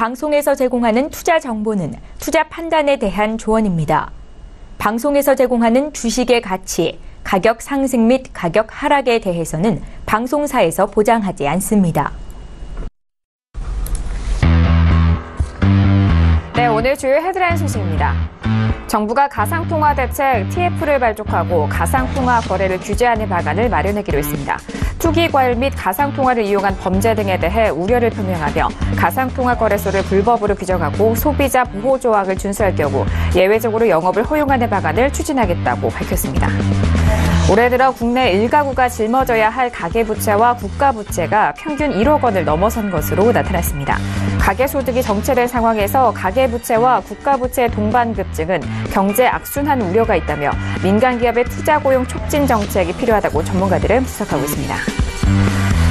방송에서 제공하는 투자 정보는 투자 판단에 대한 조언입니다. 방송에서 제공하는 주식의 가치, 가격 상승 및 가격 하락에 대해서는 방송사에서 보장하지 않습니다. 네, 오늘 주요 헤드라인 소식입니다. 정부가 가상통화 대책 TF를 발족하고 가상통화 거래를 규제하는 방안을 마련하기로 했습니다. 투기 과열 및 가상통화를 이용한 범죄 등에 대해 우려를 표명하며 가상통화 거래소를 불법으로 규정하고 소비자 보호 조항을 준수할 경우 예외적으로 영업을 허용하는 방안을 추진하겠다고 밝혔습니다. 올해 들어 국내 일가구가 짊어져야 할 가계부채와 국가부채가 평균 1억 원을 넘어선 것으로 나타났습니다. 가계소득이 정체된 상황에서 가계부채와 국가부채의 동반급증은 경제 악순환 우려가 있다며 민간기업의 투자 고용 촉진 정책이 필요하다고 전문가들은 지적하고 있습니다.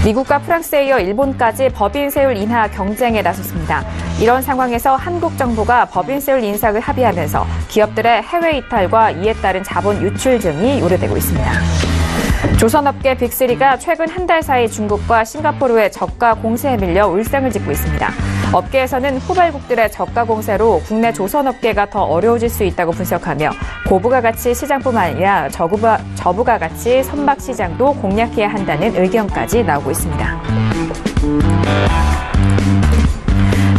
미국과 프랑스에 이어 일본까지 법인 세율 인하 경쟁에 나섰습니다. 이런 상황에서 한국 정부가 법인 세율 인상을 합의하면서 기업들의 해외 이탈과 이에 따른 자본 유출 등이 우려되고 있습니다. 조선업계 빅3가 최근 한 달 사이 중국과 싱가포르의 저가 공세에 밀려 울상을 짓고 있습니다. 업계에서는 후발국들의 저가 공세로 국내 조선업계가 더 어려워질 수 있다고 분석하며 고부가가치 시장뿐만 아니라 저부가가치 선박시장도 공략해야 한다는 의견까지 나오고 있습니다.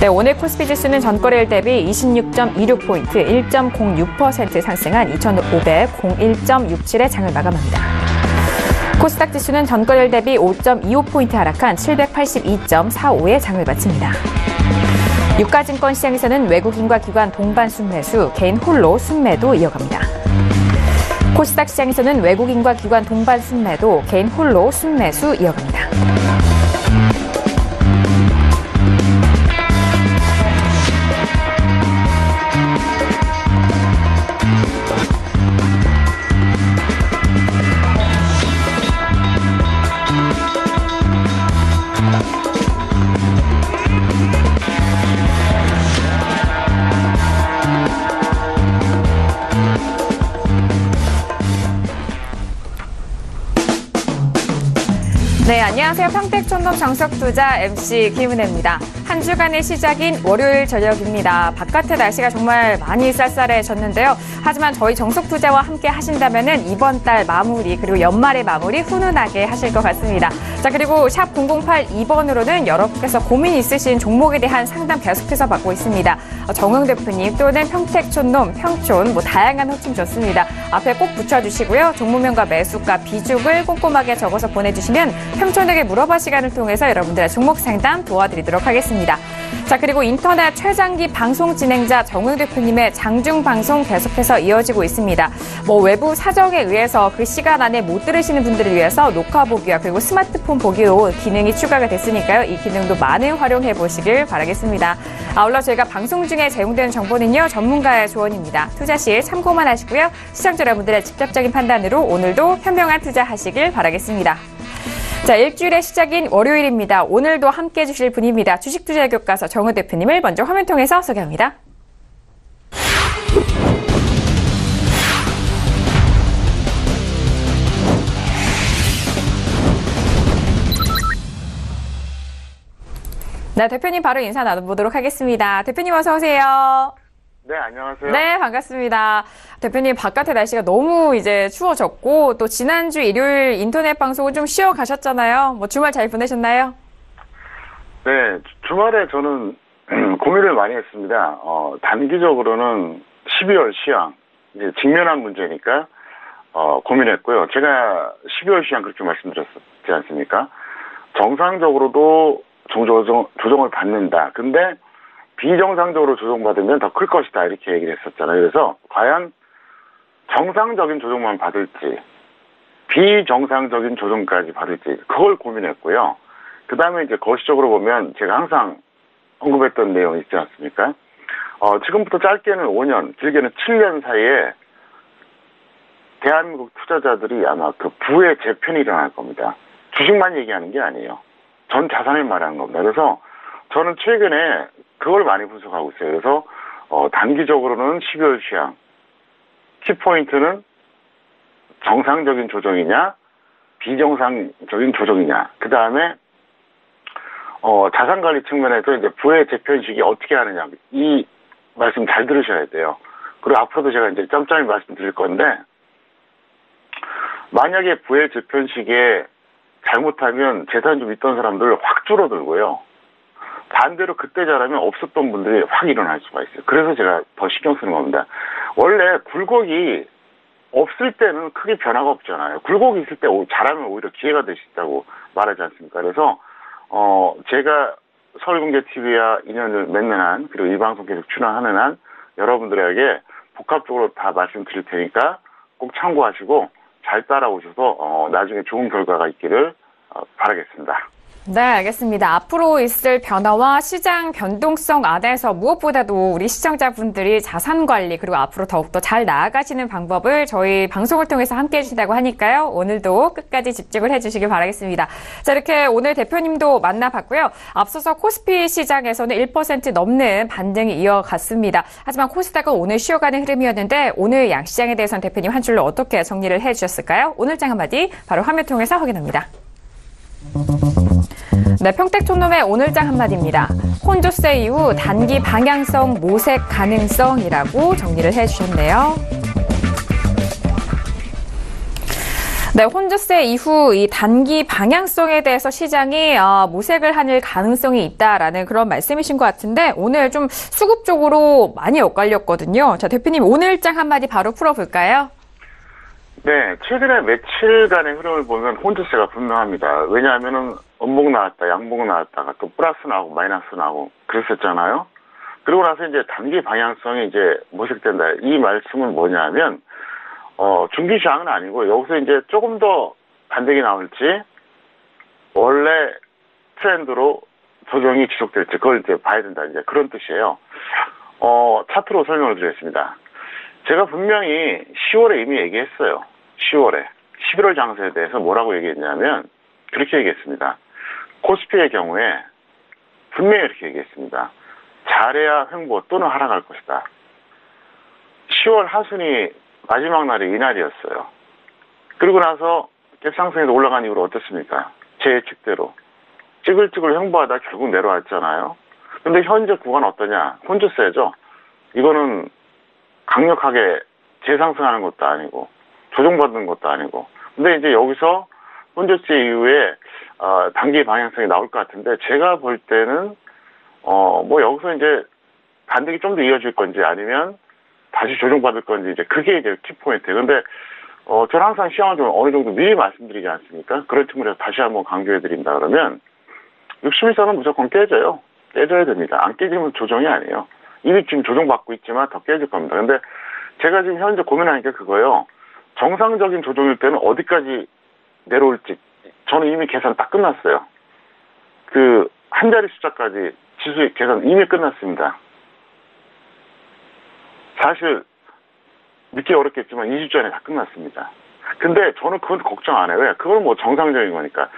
네, 오늘 코스피 지수는 전거래일 대비 26.26포인트 1.06% 상승한 2,501.67의 장을 마감합니다. 코스닥 지수는 전거래일 대비 5.25포인트 하락한 782.45의 장을 마칩니다. 유가증권 시장에서는 외국인과 기관 동반 순매수, 개인 홀로 순매도 이어갑니다. 코스닥 시장에서는 외국인과 기관 동반 순매도, 개인 홀로 순매수 이어갑니다. 네, 안녕하세요. 평택촌놈 정석투자 MC 김은혜입니다. 한 주간의 시작인 월요일 저녁입니다. 바깥의 날씨가 정말 많이 쌀쌀해졌는데요. 하지만 저희 정석투자와 함께 하신다면은 이번 달 마무리 그리고 연말의 마무리 훈훈하게 하실 것 같습니다. 자, 그리고 샵 0082번으로는 여러분께서 고민 있으신 종목에 대한 상담 계속해서 받고 있습니다. 정응 대표님 또는 평택촌놈, 평촌 다양한 호칭 좋습니다. 앞에 꼭 붙여주시고요. 종목명과 매수가, 비중을 꼼꼼하게 적어서 보내주시면 평촌에게 물어봐 시간을 통해서 여러분들의 종목 상담 도와드리도록 하겠습니다. 자, 그리고 인터넷 최장기 방송 진행자 정응 대표님의 장중 방송 계속해서 이어지고 있습니다. 외부 사정에 의해서 그 시간 안에 못 들으시는 분들을 위해서 녹화 보기와 그리고 스마트폰 보기로 기능이 추가가 됐으니까요. 이 기능도 많은 활용해 보시길 바라겠습니다. 아울러 저희가 방송 중에 제공되는 정보는요, 전문가의 조언입니다. 투자 시 참고만 하시고요. 시청자 여러분들의 직접적인 판단으로 오늘도 현명한 투자하시길 바라겠습니다. 자, 일주일의 시작인 월요일입니다. 오늘도 함께해 주실 분입니다. 주식투자 교과서 정우 대표님을 먼저 화면 통해서 소개합니다. 네, 대표님 바로 인사 나눠보도록 하겠습니다. 대표님 어서 오세요. 네, 안녕하세요. 네, 반갑습니다. 대표님, 바깥의 날씨가 너무 이제 추워졌고, 또 지난주 일요일 인터넷 방송은 좀 쉬어 가셨잖아요. 주말 잘 보내셨나요? 네, 주말에 저는 고민을 많이 했습니다. 단기적으로는 12월 시황, 이제 직면한 문제니까, 고민했고요. 제가 12월 시황 그렇게 말씀드렸지 않습니까? 정상적으로도 조정을 받는다. 근데, 비정상적으로 조정받으면 더 클 것이다 이렇게 얘기를 했었잖아요. 그래서 과연 정상적인 조정만 받을지 비정상적인 조정까지 받을지 그걸 고민했고요. 그 다음에 이제 거시적으로 보면 제가 항상 언급했던 내용이 있지 않습니까? 지금부터 짧게는 5년, 길게는 7년 사이에 대한민국 투자자들이 아마 그 부의 재편이 일어날 겁니다. 주식만 얘기하는 게 아니에요. 전 자산을 말하는 겁니다. 그래서 저는 최근에 그걸 많이 분석하고 있어요. 그래서 단기적으로는 12월 시황, 키포인트는 정상적인 조정이냐, 비정상적인 조정이냐. 그 다음에 자산관리 측면에서 이제 부의 재편식이 어떻게 하느냐. 이 말씀 잘 들으셔야 돼요. 그리고 앞으로도 제가 이제 짬짬이 말씀드릴 건데, 만약에 부의 재편식에 잘못하면 재산 좀 있던 사람들 확 줄어들고요. 반대로 그때 잘하면 없었던 분들이 확 일어날 수가 있어요. 그래서 제가 더 신경 쓰는 겁니다. 원래 굴곡이 없을 때는 크게 변화가 없잖아요. 굴곡이 있을 때 잘하면 오히려 기회가 될 수 있다고 말하지 않습니까? 그래서 제가 서울공개TV와 인연을 맺는 한, 그리고 이 방송 계속 출연하는 한 여러분들에게 복합적으로 다 말씀드릴 테니까 꼭 참고하시고 잘 따라오셔서 나중에 좋은 결과가 있기를 바라겠습니다. 네, 알겠습니다. 앞으로 있을 변화와 시장 변동성 안에서 무엇보다도 우리 시청자분들이 자산 관리 그리고 앞으로 더욱더 잘 나아가시는 방법을 저희 방송을 통해서 함께 해주신다고 하니까요. 오늘도 끝까지 집중을 해주시길 바라겠습니다. 자, 이렇게 오늘 대표님도 만나봤고요. 앞서서 코스피 시장에서는 1% 넘는 반등이 이어갔습니다. 하지만 코스닥은 오늘 쉬어가는 흐름이었는데 오늘 양시장에 대해서는 대표님 한 줄로 어떻게 정리를 해주셨을까요? 오늘 장 한마디 바로 화면 통해서 확인합니다. 네, 평택촌놈의 오늘장 한마디입니다. 혼조세 이후 단기 방향성 모색 가능성이라고 정리를 해주셨네요. 네, 혼조세 이후 이 단기 방향성에 대해서 시장이 모색을 하는 가능성이 있다라는 그런 말씀이신 것 같은데 오늘 좀 수급 쪽으로 많이 엇갈렸거든요. 자, 대표님 오늘장 한마디 바로 풀어볼까요? 네, 최근에 며칠간의 흐름을 보면 혼조세가 분명합니다. 왜냐하면은 음봉 나왔다, 양봉 나왔다가 또 플러스 나오고 마이너스 나오고 그랬었잖아요. 그러고 나서 이제 단기 방향성이 이제 모색된다. 이 말씀은 뭐냐면, 중기시장은 아니고 여기서 이제 조금 더 반등이 나올지, 원래 트렌드로 조정이 지속될지, 그걸 이제 봐야 된다. 이제 그런 뜻이에요. 차트로 설명을 드리겠습니다. 제가 분명히 10월에 이미 얘기했어요. 10월에. 11월 장세에 대해서 뭐라고 얘기했냐면, 그렇게 얘기했습니다. 코스피의 경우에 분명히 이렇게 얘기했습니다. 잘해야 횡보 또는 하락할 것이다. 10월 하순이 마지막 날이 이날이었어요. 그리고 나서 갭상승에서 올라간 이후로 어떻습니까? 제 예측대로. 찌글찌글 횡보하다 결국 내려왔잖아요. 근데 현재 구간 어떠냐? 혼조세죠. 이거는 강력하게 재상승하는 것도 아니고 조정받는 것도 아니고. 근데 이제 여기서 혼조세 이후에 단기 방향성이 나올 것 같은데 제가 볼 때는 뭐 여기서 이제 반등이 좀 더 이어질 건지 아니면 다시 조정받을 건지 이제 그게 이제 키포인트예요. 근데 저는 항상 시황을 좀 어느 정도 미리 말씀드리지 않습니까? 그런 측면에서 다시 한번 강조해드린다 그러면 60일선은 무조건 깨져요. 깨져야 됩니다. 안 깨지면 조정이 아니에요. 이미 지금 조정받고 있지만 더 깨질 겁니다. 근데 제가 지금 현재 고민하는 게 그거예요. 정상적인 조정일 때는 어디까지 내려올지 저는 이미 계산 딱 끝났어요. 그 한 자리 숫자까지 지수 계산 이미 끝났습니다. 사실 믿기 어렵겠지만 2주 전에 다 끝났습니다. 근데 저는 그건 걱정 안 해요. 왜? 그건 뭐 정상적인 거니까.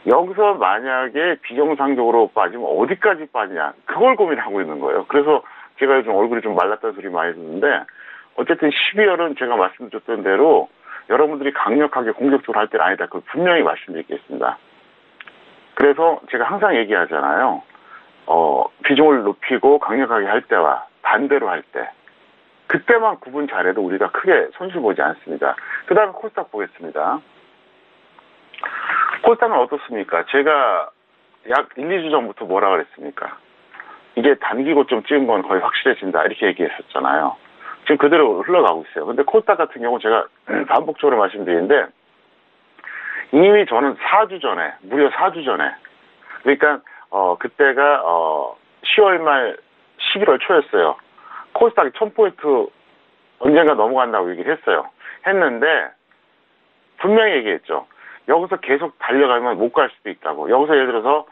여기서 만약에 비정상적으로 빠지면 어디까지 빠지냐 그걸 고민하고 있는 거예요. 그래서 제가 요즘 얼굴이 좀 말랐다는 소리 많이 듣는데 어쨌든 12월은 제가 말씀드렸던 대로 여러분들이 강력하게 공격적으로 할 때는 아니다. 그걸 분명히 말씀드리겠습니다. 그래서 제가 항상 얘기하잖아요. 비중을 높이고 강력하게 할 때와 반대로 할 때. 그때만 구분 잘해도 우리가 크게 손실 보지 않습니다. 그 다음에 코스닥 보겠습니다. 코스닥은 어떻습니까? 제가 약 1, 2주 전부터 뭐라 그랬습니까? 이게 단기 고점 찍은 건 거의 확실해진다. 이렇게 얘기했었잖아요. 지금 그대로 흘러가고 있어요. 근데 코스닥 같은 경우 제가 반복적으로 말씀드리는데 이미 저는 4주 전에, 무려 4주 전에, 그러니까 그때가 10월 말 11월 초였어요. 코스닥이 1000포인트 언젠가 넘어간다고 얘기를 했어요. 했는데 분명히 얘기했죠. 여기서 계속 달려가면 못 갈 수도 있다고. 여기서 예를 들어서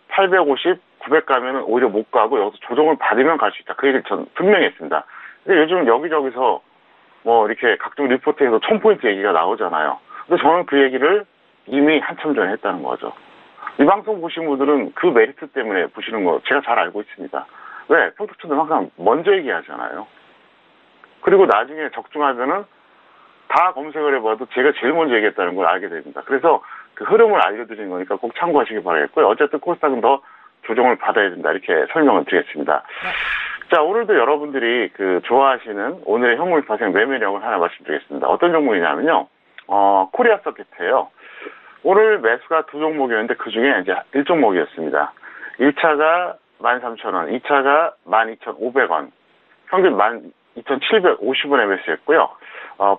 850, 900 가면 오히려 못 가고 여기서 조정을 받으면 갈 수 있다. 그 얘기를 전 분명히 했습니다. 근데 요즘 여기저기서 뭐 이렇게 각종 리포트에서 1000포인트 얘기가 나오잖아요. 근데 저는 그 얘기를 이미 한참 전에 했다는 거죠. 이 방송 보신 분들은 그 메리트 때문에 보시는 거 제가 잘 알고 있습니다. 왜? 평택촌은 항상 먼저 얘기하잖아요. 그리고 나중에 적중하면은 다 검색을 해봐도 제가 제일 먼저 얘기했다는 걸 알게 됩니다. 그래서 그 흐름을 알려드리는 거니까 꼭 참고하시기 바라겠고요. 어쨌든 코스닥은 더 조정을 받아야 된다. 이렇게 설명을 드리겠습니다. 자, 오늘도 여러분들이 좋아하시는 오늘의 현물 파생 매매력을 하나 말씀드리겠습니다. 어떤 종목이냐면요. 코리아 서킷이에요. 오늘 매수가 두 종목이었는데 그 중에 이제 1종목이었습니다. 1차가 13,000원, 2차가 12,500원, 평균 12,750원에 매수했고요.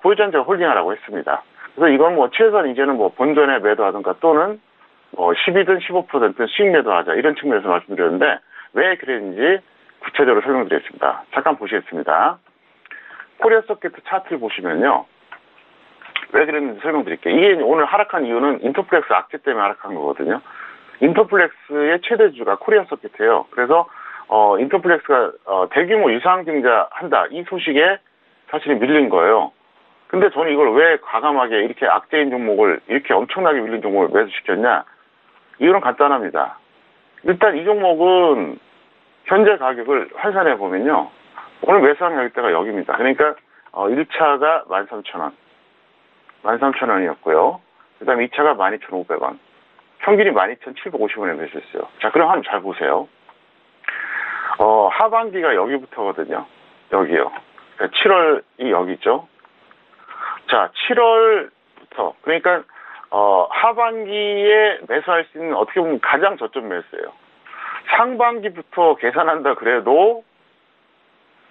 보유자는 제가 홀딩하라고 했습니다. 그래서 이건 최소한 이제는 본전에 매도하든가 또는 12든 15%든 수익 매도하자 이런 측면에서 말씀드렸는데 왜 그랬는지 구체적으로 설명드리겠습니다. 잠깐 보시겠습니다. 코리아 서킷 차트를 보시면요. 왜 그랬는지 설명드릴게요. 이게 오늘 하락한 이유는 인터플렉스 악재 때문에 하락한 거거든요. 인터플렉스의 최대주가 코리아 서킷이에요. 그래서 인터플렉스가 대규모 유상증자 한다 이 소식에 사실은 밀린 거예요. 근데 저는 이걸 왜 과감하게 이렇게 악재인 종목을 이렇게 엄청나게 밀린 종목을 매수시켰냐? 이유는 간단합니다. 일단 이 종목은 현재 가격을 환산해 보면요. 오늘 매수한 가격대가 여기입니다. 그러니까 1차가 13,000원. 13,000원이었고요. 그 다음에 2차가 12,500원. 평균이 12,750원에 매수했어요. 자, 그럼 한번 잘 보세요. 하반기가 여기부터거든요. 여기요. 그러니까 7월이 여기죠. 자, 7월부터. 그러니까, 하반기에 매수할 수 있는 어떻게 보면 가장 저점 매수예요. 상반기부터 계산한다 그래도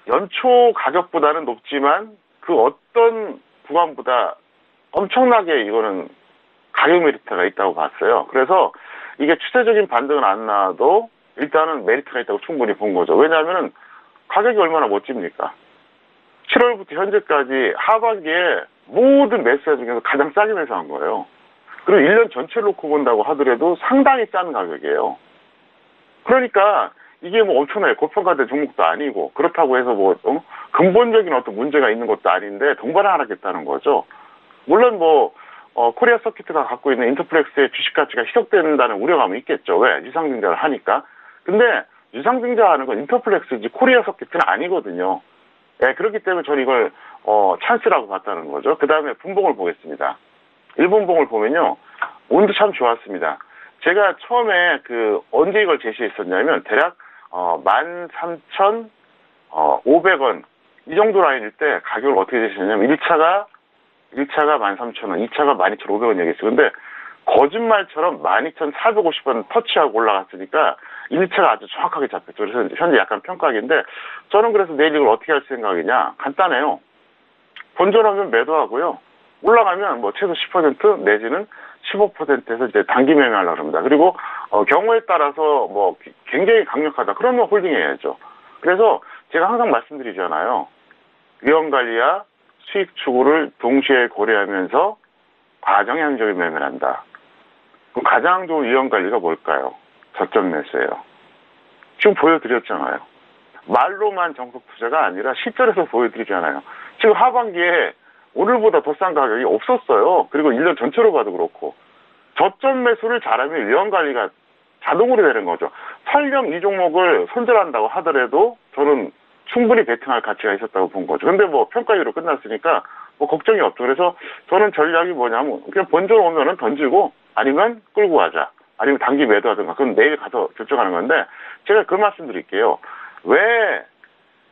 연초 가격보다는 높지만 그 어떤 구간보다 엄청나게 이거는 가격 메리트가 있다고 봤어요. 그래서 이게 추세적인 반등은 안 나와도 일단은 메리트가 있다고 충분히 본 거죠. 왜냐하면 가격이 얼마나 멋집니까? 7월부터 현재까지 하반기에 모든 매수자 중에서 가장 싸게 매수한 거예요. 그리고 1년 전체를 놓고 본다고 하더라도 상당히 싼 가격이에요. 그러니까 이게 엄청나게 고평가된 종목도 아니고 그렇다고 해서 근본적인 어떤 문제가 있는 것도 아닌데 동반을 하락했다는 거죠. 물론 코리아 서킷가 갖고 있는 인터플렉스의 주식 가치가 희석된다는 우려감은 있겠죠. 왜? 유상증자를 하니까. 근데 유상증자하는 건 인터플렉스지 코리아 서킷은 아니거든요. 네, 그렇기 때문에 저는 이걸 찬스라고 봤다는 거죠. 그 다음에 분봉을 보겠습니다. 일본봉을 보면요. 운도 참 좋았습니다. 제가 처음에 언제 이걸 제시했었냐면 대략 13,500원 이 정도 라인일 때 가격을 어떻게 제시했냐면 1차가 13,000원, 2차가 12,500원 얘기했어요. 근데 거짓말처럼 12,450원 터치하고 올라갔으니까 1차가 아주 정확하게 잡혔죠. 그래서 현재 약간 평가하기인데 저는 그래서 내일 이걸 어떻게 할 생각이냐? 간단해요. 본전하면 매도하고요. 올라가면 최소 10% 내지는 15%에서 이제 단기 매매하려고 합니다. 그리고 경우에 따라서 굉장히 강력하다. 그러면 홀딩해야죠. 그래서 제가 항상 말씀드리잖아요. 위험 관리와 수익 추구를 동시에 고려하면서 과정향적인 매매를 한다. 그럼 가장 좋은 위험 관리가 뭘까요? 저점 매수예요. 지금 보여드렸잖아요. 말로만 정석 투자가 아니라 실전에서 보여드리잖아요. 지금 하반기에 오늘보다 더 싼 가격이 없었어요. 그리고 1년 전체로 봐도 그렇고. 저점 매수를 잘하면 위험 관리가 자동으로 되는 거죠. 설령 이 종목을 손절한다고 하더라도 저는 충분히 베팅할 가치가 있었다고 본 거죠. 근데 평가위로 끝났으니까 걱정이 없죠. 그래서 저는 전략이 뭐냐면 그냥 본전 오면은 던지고 아니면 끌고 가자. 아니면 단기 매도하든가. 그건 내일 가서 결정하는 건데 제가 그 말씀 드릴게요. 왜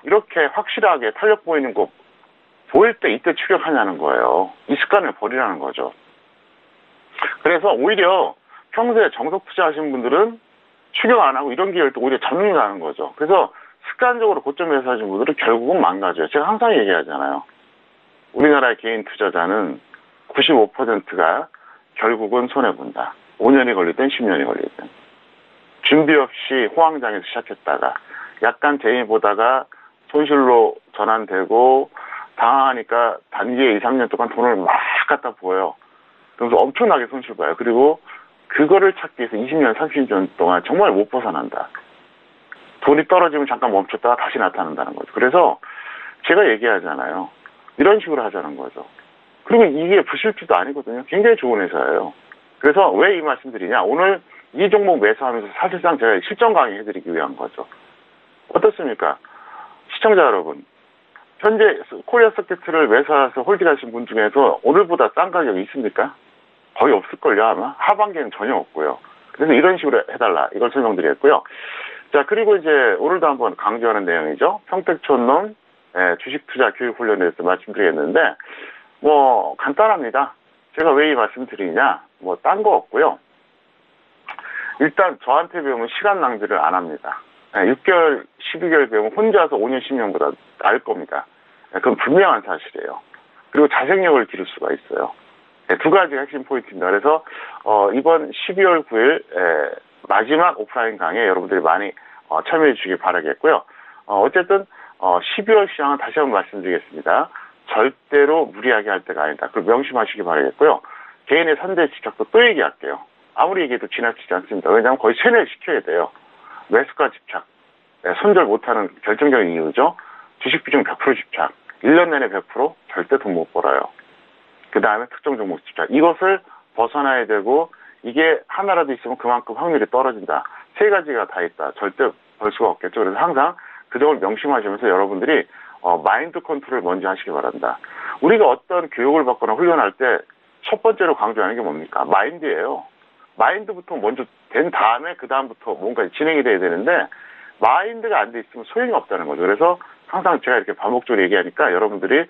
이렇게 확실하게 탄력 보이는 거 보일 때 이때 추격하냐는 거예요. 이 습관을 버리라는 거죠. 그래서 오히려 평소에 정석 투자하신 분들은 추격 안 하고 이런 기회를 또 오히려 잡는다는 거죠. 그래서 습관적으로 고점 매수하신 분들은 결국은 망가져요. 제가 항상 얘기하잖아요. 우리나라의 개인 투자자는 95%가 결국은 손해본다. 5년이 걸리든 10년이 걸리든. 준비 없이 호황장에서 시작했다가 약간 재미 보다가 손실로 전환되고 당황하니까 단기에 2, 3년 동안 돈을 막 갖다 부어요. 그래서 엄청나게 손실 봐요. 그리고 그거를 찾기 위해서 20년, 30년 동안 정말 못 벗어난다. 돈이 떨어지면 잠깐 멈췄다가 다시 나타난다는 거죠. 그래서 제가 얘기하잖아요. 이런 식으로 하자는 거죠. 그리고 이게 부실주도 아니거든요. 굉장히 좋은 회사예요. 그래서 왜 이 말씀드리냐. 오늘 이 종목 매수하면서 사실상 제가 실전 강의 해드리기 위한 거죠. 어떻습니까? 시청자 여러분. 현재 코리아 서킷을 매수해서 홀딩하신 분 중에서 오늘보다 싼 가격이 있습니까? 거의 없을걸요, 아마. 하반기에는 전혀 없고요. 그래서 이런 식으로 해달라. 이걸 설명드렸고요. 자, 그리고 이제 오늘도 한번 강조하는 내용이죠. 평택촌놈 주식 투자 교육 훈련에 대해서 말씀드리겠는데, 뭐, 간단합니다. 제가 왜 이 말씀 드리냐? 뭐, 딴 거 없고요. 일단 저한테 배우면 시간 낭비를 안 합니다. 6개월, 12개월 배우면 혼자서 5년, 10년보다 나을 겁니다. 그건 분명한 사실이에요. 그리고 자생력을 기를 수가 있어요. 두 가지가 핵심 포인트입니다. 그래서 이번 12월 9일 마지막 오프라인 강의에 여러분들이 많이 참여해 주시기 바라겠고요. 어쨌든 12월 시장은 다시 한번 말씀드리겠습니다. 절대로 무리하게 할 때가 아니다. 그걸 명심하시기 바라겠고요. 개인의 선대 집착도 또 얘기할게요. 아무리 얘기해도 지나치지 않습니다. 왜냐하면 거의 세뇌시켜야 돼요. 매수가 집착, 손절 못하는 결정적인 이유죠. 주식 비중 100% 집착, 1년 내내 100% 절대 돈 못 벌어요. 그 다음에 특정 종목 집착, 이것을 벗어나야 되고, 이게 하나라도 있으면 그만큼 확률이 떨어진다. 세 가지가 다 있다. 절대 벌 수가 없겠죠. 그래서 항상 그 점을 명심하시면서 여러분들이 마인드 컨트롤을 먼저 하시기 바랍니다. 우리가 어떤 교육을 받거나 훈련할 때 첫 번째로 강조하는 게 뭡니까? 마인드예요. 마인드부터 먼저 된 다음에 그 다음부터 뭔가 진행이 돼야 되는데, 마인드가 안 돼 있으면 소용이 없다는 거죠. 그래서 항상 제가 이렇게 반복적으로 얘기하니까 여러분들이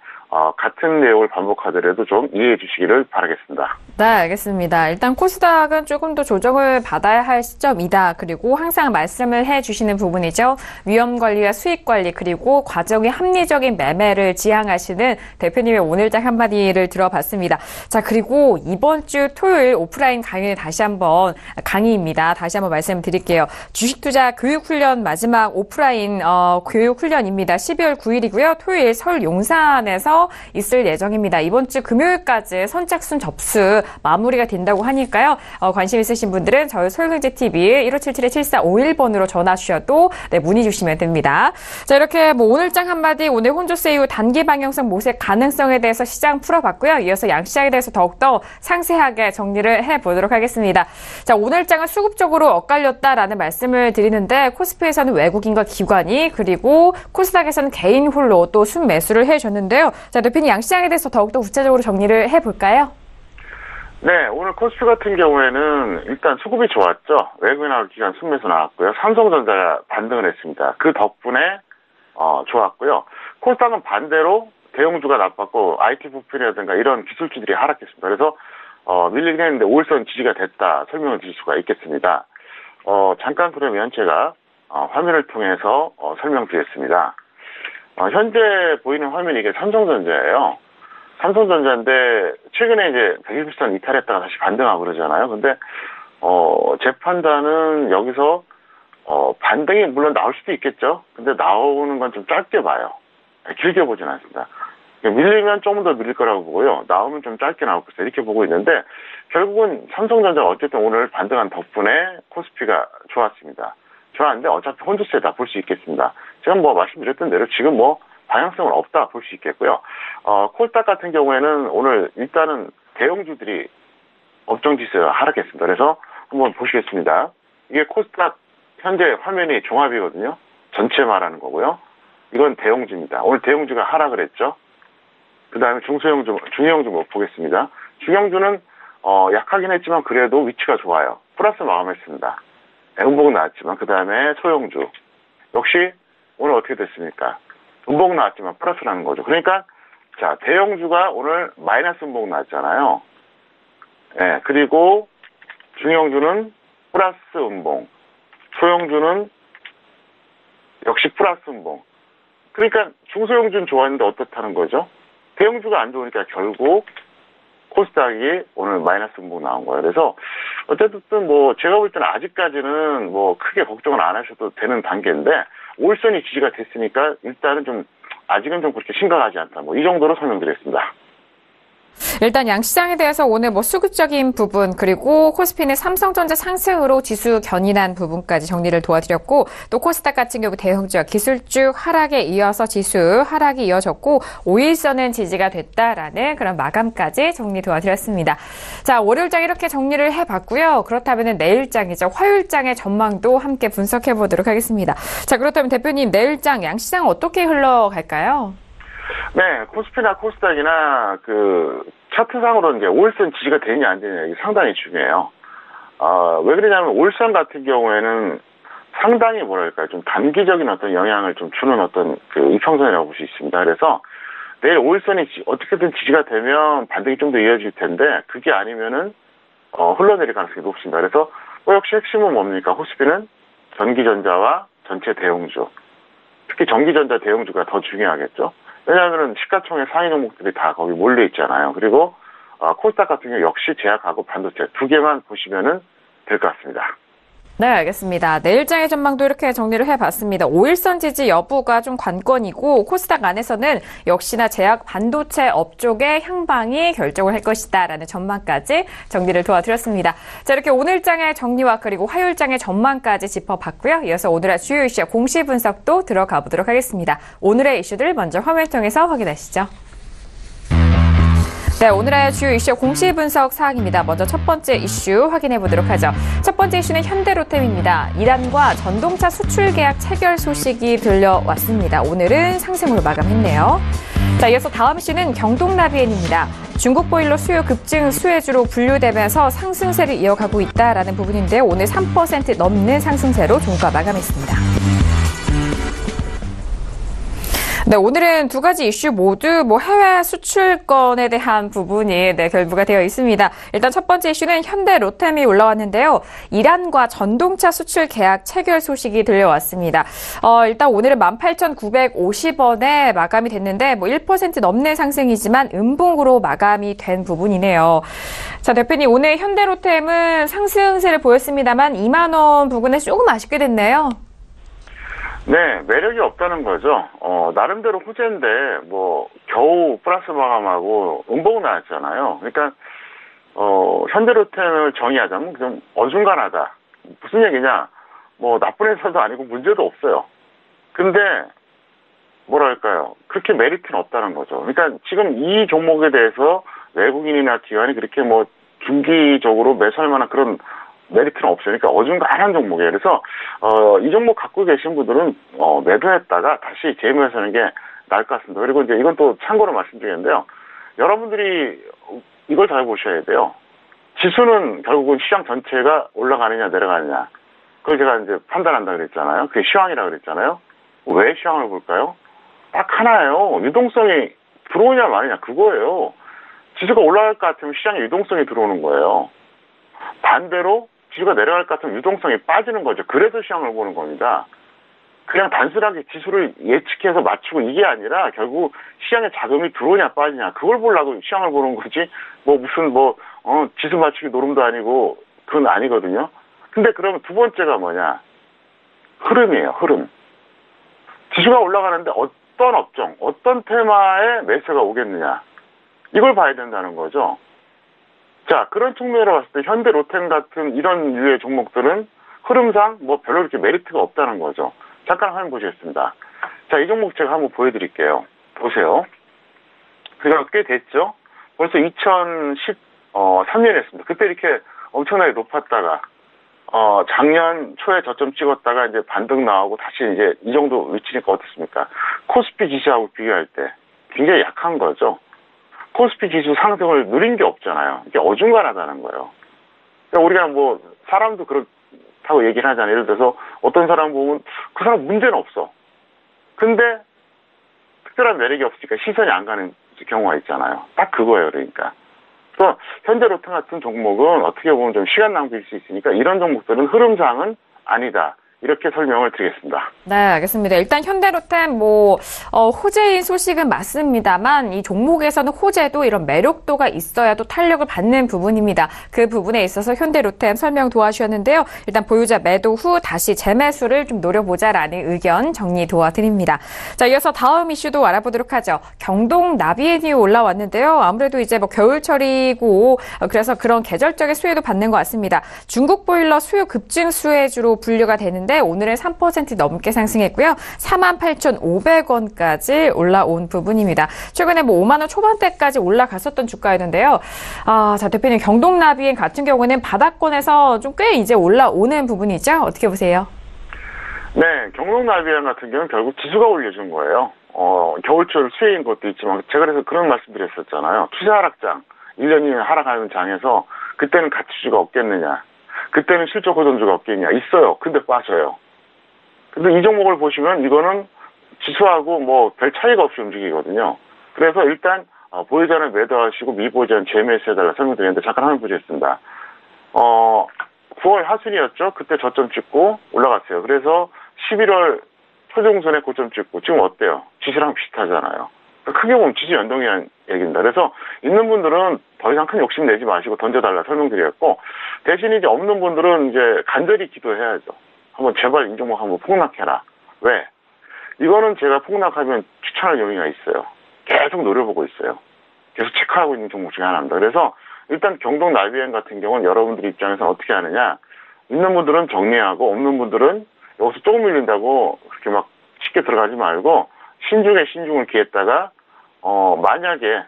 같은 내용을 반복하더라도 좀 이해해 주시기를 바라겠습니다. 네, 알겠습니다. 일단 코스닥은 조금 더 조정을 받아야 할 시점이다. 그리고 항상 말씀을 해주시는 부분이죠. 위험 관리와 수익 관리, 그리고 과정의 합리적인 매매를 지향하시는 대표님의 오늘장 한마디를 들어봤습니다. 자, 그리고 이번 주 토요일 오프라인 강의는 강의입니다. 다시 한번 말씀드릴게요. 주식투자 교육훈련 마지막 오프라인 교육훈련입니다. 12월 9일이고요. 토요일 서울 용산에서 있을 예정입니다. 이번 주 금요일까지 선착순 접수 마무리가 된다고 하니까요. 관심 있으신 분들은 저희 서울경제TV 1577-7451번으로 전화 주셔도 문의 주시면 됩니다. 자, 이렇게 오늘장 한마디, 오늘 혼조세 이후 단기 방향성 모색 가능성에 대해서 시장 풀어봤고요. 이어서 양시장에 대해서 더욱더 상세하게 정리를 해보도록 하겠습니다. 자, 오늘장은 수급적으로 엇갈렸다라는 말씀을 드리는데, 코스피에서는 외국인과 기관이, 그리고 코스닥에서는 개인 홀로 또 순매수를 해줬는데요. 자, 대표님 양시장에 대해서 더욱더 구체적으로 정리를 해볼까요? 네, 오늘 코스피 같은 경우에는 일단 수급이 좋았죠. 외국인하고 기관 순매수 나왔고요. 삼성전자가 반등을 했습니다. 그 덕분에 좋았고요. 코스닥은 반대로 대형주가 나빴고 IT 부품이라든가 이런 기술주들이 하락했습니다. 그래서 밀리긴 했는데 5일선 지지가 됐다 설명을 드릴 수가 있겠습니다. 잠깐 그러면 제가 화면을 통해서 설명드리겠습니다. 현재 보이는 화면이 이게 삼성전자예요. 삼성전자인데 최근에 이제 120선 이탈했다가 다시 반등하고 그러잖아요. 근데 제 판단은 여기서 반등이 물론 나올 수도 있겠죠. 근데 나오는 건 좀 짧게 봐요. 길게 보진 않습니다. 밀리면 조금 더 밀릴 거라고 보고요. 나오면 좀 짧게 나올 것이다 이렇게 보고 있는데, 결국은 삼성전자가 어쨌든 오늘 반등한 덕분에 코스피가 좋았습니다. 좋았는데 어차피 혼조세다 볼 수 있겠습니다. 제가 말씀드렸던 대로 지금 방향성은 없다 볼 수 있겠고요. 코스닥 같은 경우에는 오늘 일단은 대형주들이 업종지수가 하락했습니다. 그래서 한번 보시겠습니다. 이게 코스닥 현재 화면이 종합이거든요. 전체 말하는 거고요. 이건 대형주입니다. 오늘 대형주가 하락을 했죠. 그 다음에 중형주 보겠습니다. 중형주는 약하긴 했지만 그래도 위치가 좋아요. 플러스 마감했습니다. 음봉 나왔지만 그 다음에 소형주 역시 오늘 어떻게 됐습니까? 음봉 나왔지만 플러스 나는 거죠. 그러니까 자, 대형주가 오늘 마이너스 음봉 나왔잖아요. 네, 그리고 중형주는 플러스 음봉, 소형주는 역시 플러스 음봉. 그러니까 중소형주는 좋았는데 어떻다는 거죠? 대형주가 안 좋으니까 결국 코스닥이 오늘 마이너스 음봉 나온 거예요. 그래서 어쨌든 제가 볼 때는 아직까지는 크게 걱정을 안 하셔도 되는 단계인데, 5일선이 지지가 됐으니까 일단은 아직은 그렇게 심각하지 않다. 이 정도로 설명드리겠습니다. 일단 양시장에 대해서 오늘 수급적인 부분, 그리고 코스피는 삼성전자 상승으로 지수 견인한 부분까지 정리를 도와드렸고, 또 코스닥 같은 경우 대형주와 기술주 하락에 이어서 지수 하락이 이어졌고 5일선은 지지가 됐다라는 그런 마감까지 정리 도와드렸습니다. 자, 월요일장 이렇게 정리를 해봤고요. 그렇다면 내일장이죠. 화요일장의 전망도 함께 분석해 보도록 하겠습니다. 자, 그렇다면 대표님, 내일장 양시장 어떻게 흘러갈까요? 네, 코스피나 코스닥이나 차트상으로 이제 5일선 지지가 되느냐 안 되느냐 이게 상당히 중요해요. 왜 그러냐면 올선 같은 경우에는 상당히 뭐랄까요, 좀 단기적인 어떤 영향을 좀 주는 어떤 그 이평선이라고 볼 수 있습니다. 그래서 내일 5일선이 어떻게든 지지가 되면 반등이 좀 더 이어질 텐데 그게 아니면은 흘러내릴 가능성이 높습니다. 그래서 역시 핵심은 뭡니까? 코스피는 전기전자와 전체 대형주, 특히 전기전자 대형주가 더 중요하겠죠. 왜냐하면 시가총액 상위 종목들이 다 거기 몰려 있잖아요. 그리고 코스닥 같은 경우 역시 제약하고 반도체 두 개만 보시면은 될 것 같습니다. 네, 알겠습니다. 내일장의 전망도 이렇게 정리를 해봤습니다. 5일선 지지 여부가 좀 관건이고 코스닥 안에서는 역시나 제약 반도체 업종의 향방이 결정을 할 것이다라는 전망까지 정리를 도와드렸습니다. 자, 이렇게 오늘장의 정리와 그리고 화요일장의 전망까지 짚어봤고요. 이어서 오늘의 주요 이슈 공시 분석도 들어가 보도록 하겠습니다. 오늘의 이슈들 먼저 화면 통해서 확인하시죠. 네, 오늘의 주요 이슈 공시 분석 사항입니다. 먼저 첫 번째 이슈 확인해 보도록 하죠. 첫 번째 이슈는 현대로템입니다. 이란과 전동차 수출 계약 체결 소식이 들려왔습니다. 오늘은 상승으로 마감했네요. 자, 이어서 다음 이슈는 경동라비엔입니다. 중국 보일러 수요 급증 수혜주로 분류되면서 상승세를 이어가고 있다라는 부분인데요. 오늘 3% 넘는 상승세로 종가 마감했습니다. 네, 오늘은 두 가지 이슈 모두 해외 수출권에 대한 부분이 결부가 되어 있습니다. 일단 첫 번째 이슈는 현대로템이 올라왔는데요. 이란과 전동차 수출 계약 체결 소식이 들려왔습니다. 일단 오늘은 18,950원에 마감이 됐는데 1% 넘는 상승이지만 음봉으로 마감이 된 부분이네요. 자, 대표님, 오늘 현대로템은 상승세를 보였습니다만 2만 원 부근에 조금 아쉽게 됐네요. 네, 매력이 없다는 거죠. 나름대로 호재인데, 겨우 플러스 마감하고 음봉 나왔잖아요. 그러니까, 현대로템을 정의하자면 좀 어중간하다. 무슨 얘기냐? 나쁜 회사도 아니고 문제도 없어요. 근데, 뭐랄까요. 그렇게 메리트는 없다는 거죠. 그러니까 지금 이 종목에 대해서 외국인이나 기관이 그렇게 중기적으로 매수할 만한 그런 메리트는 없어요. 그러니까 어중간한 종목이에요. 그래서 이 종목 갖고 계신 분들은 매도했다가 다시 재매수하는 게 나을 것 같습니다. 그리고 이제 이건 또 참고로 말씀드리는데요. 여러분들이 이걸 잘 보셔야 돼요. 지수는 결국은 시장 전체가 올라가느냐 내려가느냐. 그걸 제가 이제 판단한다 그랬잖아요. 그게 시황이라 그랬잖아요. 왜 시황을 볼까요? 딱 하나예요. 유동성이 들어오냐 마느냐 그거예요. 지수가 올라갈 것 같으면 시장에 유동성이 들어오는 거예요. 반대로 지수가 내려갈 것 같으면 유동성이 빠지는 거죠. 그래서 시황을 보는 겁니다. 그냥 단순하게 지수를 예측해서 맞추고 이게 아니라 결국 시장에 자금이 들어오냐 빠지냐 그걸 보려고 시황을 보는 거지 무슨 지수 맞추기 노름도 아니고 그건 아니거든요. 근데 그러면 두 번째가 뭐냐? 흐름이에요. 흐름. 지수가 올라가는데 어떤 업종, 어떤 테마에 매수가 오겠느냐 이걸 봐야 된다는 거죠. 자, 그런 측면으로 봤을 때 현대로템 같은 이런 류의 종목들은 흐름상 별로 이렇게 메리트가 없다는 거죠. 잠깐 화면 보시겠습니다. 자, 이 종목 제가 한번 보여드릴게요. 보세요. 그러니까 꽤 됐죠? 벌써 2013년에 했습니다. 그때 이렇게 엄청나게 높았다가 작년 초에 저점 찍었다가 이제 반등 나오고 다시 이제 이 정도 위치니까 어떻습니까? 코스피 지수하고 비교할 때 굉장히 약한 거죠. 코스피 지수 상승을 누린 게 없잖아요. 이게 어중간하다는 거예요. 그러니까 우리가 사람도 그렇다고 얘기를 하잖아요. 예를 들어서 어떤 사람 보면 그 사람 문제는 없어. 근데 특별한 매력이 없으니까 시선이 안 가는 경우가 있잖아요. 딱 그거예요. 그러니까. 또 현대로템 같은 종목은 어떻게 보면 좀 시간 낭비일 수 있으니까 이런 종목들은 흐름상은 아니다. 이렇게 설명을 드리겠습니다. 네, 알겠습니다. 일단 현대로템 호재인 소식은 맞습니다만 이 종목에서는 호재도 이런 매력도가 있어야 또 탄력을 받는 부분입니다. 그 부분에 있어서 현대로템 설명 도와주셨는데요. 일단 보유자 매도 후 다시 재매수를 좀 노려보자라는 의견 정리 도와드립니다. 자, 이어서 다음 이슈도 알아보도록 하죠. 경동나비엔이 올라왔는데요. 아무래도 이제 겨울철이고 그래서 그런 계절적인 수혜도 받는 것 같습니다. 중국 보일러 수요 급증 수혜주로 분류가 되는데 오늘은 3% 넘게 상승했고요. 48,500원까지 올라온 부분입니다. 최근에 5만 원 초반대까지 올라갔었던 주가였는데요. 자, 대표님 경동나비엔 같은 경우는 바닥권에서 좀 꽤 이제 올라오는 부분이죠. 어떻게 보세요? 네, 경동나비엔 같은 경우는 결국 지수가 올려준 거예요. 겨울철 수혜인 것도 있지만 제가 그래서 그런 말씀드렸었잖아요. 투자 하락장, 1년 이내 하락하는 장에서 그때는 가치주가 없겠느냐. 그때는 실적 호전주가 없겠냐? 있어요. 근데 빠져요. 근데 이 종목을 보시면 이거는 지수하고 뭐 별 차이가 없이 움직이거든요. 그래서 일단 보유자는 매도하시고 미보유자는 재매수해달라 설명드렸는데 잠깐 화면 보시겠습니다. 9월 하순이었죠. 그때 저점 찍고 올라갔어요. 그래서 11월 초중순에 고점 찍고 지금 어때요? 지수랑 비슷하잖아요. 크게 보면 지수 연동이라는 얘기입니다. 그래서 있는 분들은 더 이상 큰 욕심 내지 마시고 던져달라 설명드렸고, 대신 이제 없는 분들은 이제 간절히 기도해야죠. 한번 제발 이 종목 한번 폭락해라. 왜? 이거는 제가 폭락하면 추천할 용의가 있어요. 계속 노려보고 있어요. 계속 체크하고 있는 종목 중에 하나입니다. 그래서 일단 경동 나비엔 같은 경우는 여러분들 입장에서 어떻게 하느냐, 있는 분들은 정리하고 없는 분들은 여기서 조금 밀린다고 그렇게 막 쉽게 들어가지 말고 신중에 신중을 기했다가 만약에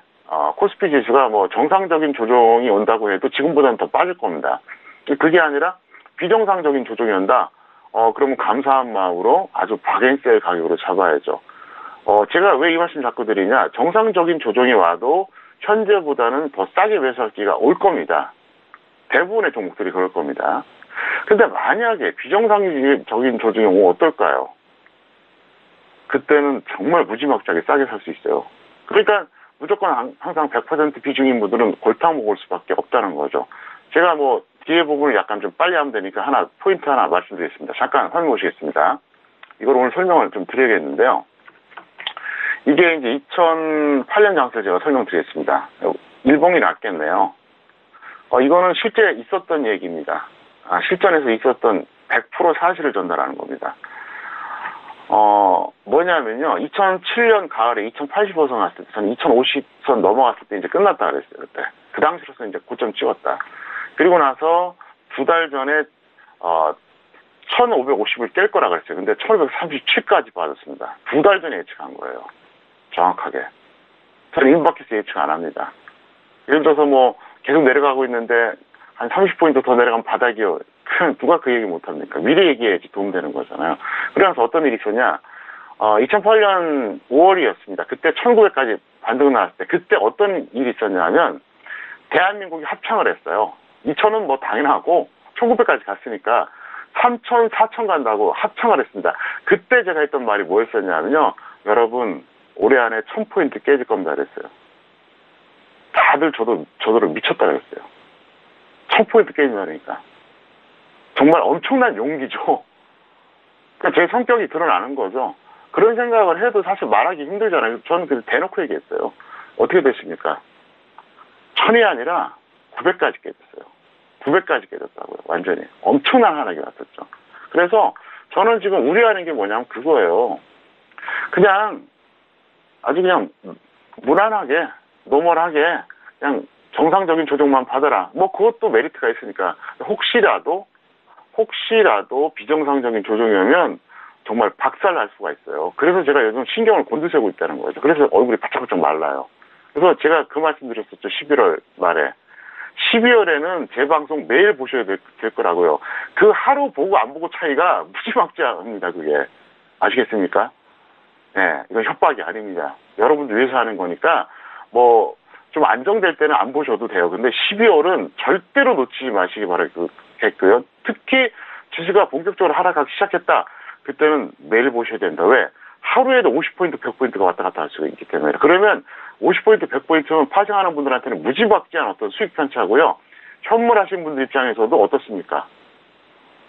코스피 지수가 뭐 정상적인 조정이 온다고 해도 지금보다는 더 빠질 겁니다. 그게 아니라 비정상적인 조정이 온다. 그러면 감사한 마음으로 아주 박앤셀 가격으로 잡아야죠. 제가 왜 이 말씀 자꾸 드리냐, 정상적인 조정이 와도 현재보다는 더 싸게 매수할 기회가 올 겁니다. 대부분의 종목들이 그럴 겁니다. 근데 만약에 비정상적인 조정이 오면 어떨까요? 그때는 정말 무지막지하게 싸게 살 수 있어요. 그러니까 무조건 항상 100% 비중인 분들은 골탕 먹을 수밖에 없다는 거죠. 제가 뭐 뒤에 부분을 약간 좀 빨리 하면 되니까 포인트 하나 말씀드리겠습니다. 잠깐 화면 보시겠습니다. 이걸 오늘 설명을 좀 드려야겠는데요. 이게 이제 2008년 장세를 제가 설명드리겠습니다. 일봉이 낫겠네요. 이거는 실제 있었던 얘기입니다. 실전에서 있었던 100% 사실을 전달하는 겁니다. 뭐냐면요. 2007년 가을에 2080선 갔을 때, 저는 2050선 넘어갔을 때 이제 끝났다 그랬어요, 그때. 그 당시로서 이제 고점 찍었다. 그리고 나서 2달 전에, 1550을 깰 거라 그랬어요. 근데 1537까지 빠졌습니다. 2달 전에 예측한 거예요. 정확하게. 저는 임박해서 예측 안 합니다. 예를 들어서 뭐, 계속 내려가고 있는데, 한 30포인트 더 내려가면 바닥이요. 누가 그 얘기 못 합니까? 미래 얘기해야지 도움되는 거잖아요. 그러면서 어떤 일이 있었냐? 2008년 5월이었습니다. 그때 1900까지 반등 나왔을 때, 그때 어떤 일이 있었냐면, 대한민국이 합창을 했어요. 2000은 뭐 당연하고, 1900까지 갔으니까, 3000, 4000 간다고 합창을 했습니다. 그때 제가 했던 말이 뭐였었냐면요. 여러분, 올해 안에 1000포인트 깨질 겁니다. 그랬어요. 다들 저더러 미쳤다 그랬어요. 1000포인트 깨진다니까. 정말 엄청난 용기죠. 그러니까 제 성격이 드러나는 거죠. 그런 생각을 해도 사실 말하기 힘들잖아요. 저는 그래서 대놓고 얘기했어요. 어떻게 됐습니까? 1000이 아니라 900까지 깨졌어요. 900까지 깨졌다고요. 완전히. 엄청난 하락이 왔었죠. 그래서 저는 지금 우려하는 게 뭐냐면 그거예요. 그냥 아주 그냥 무난하게, 노멀하게 그냥 정상적인 조정만 받아라. 뭐 그것도 메리트가 있으니까 혹시라도 비정상적인 조정이 오면 정말 박살날 수가 있어요. 그래서 제가 요즘 신경을 곤두세우고 있다는 거죠. 그래서 얼굴이 바짝바짝 말라요. 그래서 제가 그 말씀 드렸었죠. 11월 말에. 12월에는 제 방송 매일 보셔야 될 거라고요. 그 하루 보고 안 보고 차이가 무지막지합니다. 그게. 아시겠습니까? 네, 이건 협박이 아닙니다. 여러분들 위해서 하는 거니까 뭐 좀 안정될 때는 안 보셔도 돼요. 근데 12월은 절대로 놓치지 마시기 바라겠고요. 특히 지수가 본격적으로 하락하기 시작했다. 그때는 매일 보셔야 된다. 왜? 하루에도 50포인트, 100포인트가 왔다 갔다 할 수가 있기 때문에. 그러면 50포인트, 100포인트는 파생하는 분들한테는 무지막지한 어떤 수익 편차고요. 현물하신 분들 입장에서도 어떻습니까?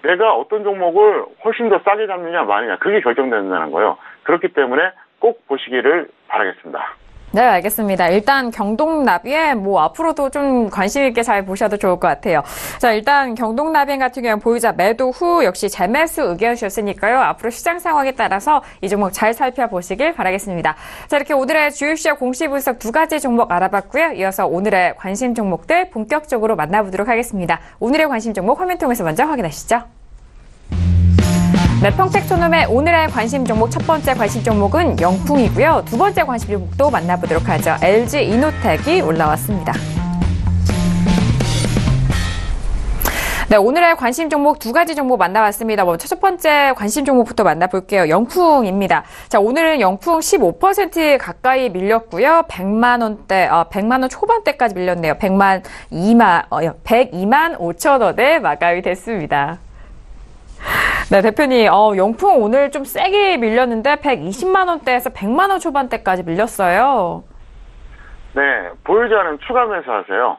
내가 어떤 종목을 훨씬 더 싸게 잡느냐 마느냐 그게 결정된다는 거예요. 그렇기 때문에 꼭 보시기를 바라겠습니다. 네, 알겠습니다. 일단 경동나비엔 뭐 앞으로도 좀 관심 있게 잘 보셔도 좋을 것 같아요. 자, 일단 경동나비엔 같은 경우는 보유자 매도 후 역시 재매수 의견 주셨으니까요. 앞으로 시장 상황에 따라서 이 종목 잘 살펴보시길 바라겠습니다. 자, 이렇게 오늘의 주식시장 공시 분석 2가지 종목 알아봤고요. 이어서 오늘의 관심 종목들 본격적으로 만나보도록 하겠습니다. 오늘의 관심 종목 화면 통해서 먼저 확인하시죠. 네, 평택촌놈의 오늘의 관심 종목 첫 번째 관심 종목은 영풍이고요. 두 번째 관심 종목도 만나보도록 하죠. LG 이노텍이 올라왔습니다. 네, 오늘의 관심 종목 두 가지 종목 만나봤습니다. 먼저 첫 번째 관심 종목부터 만나볼게요. 영풍입니다. 자, 오늘은 영풍 15% 가까이 밀렸고요. 100만 원대, 100만 원 초반대까지 밀렸네요. 102만 5천 원에 마감이 됐습니다. 네, 대표님, 영풍 오늘 좀 세게 밀렸는데 120만 원대에서 100만 원 초반대까지 밀렸어요. 네, 보유자는 추가 매수하세요.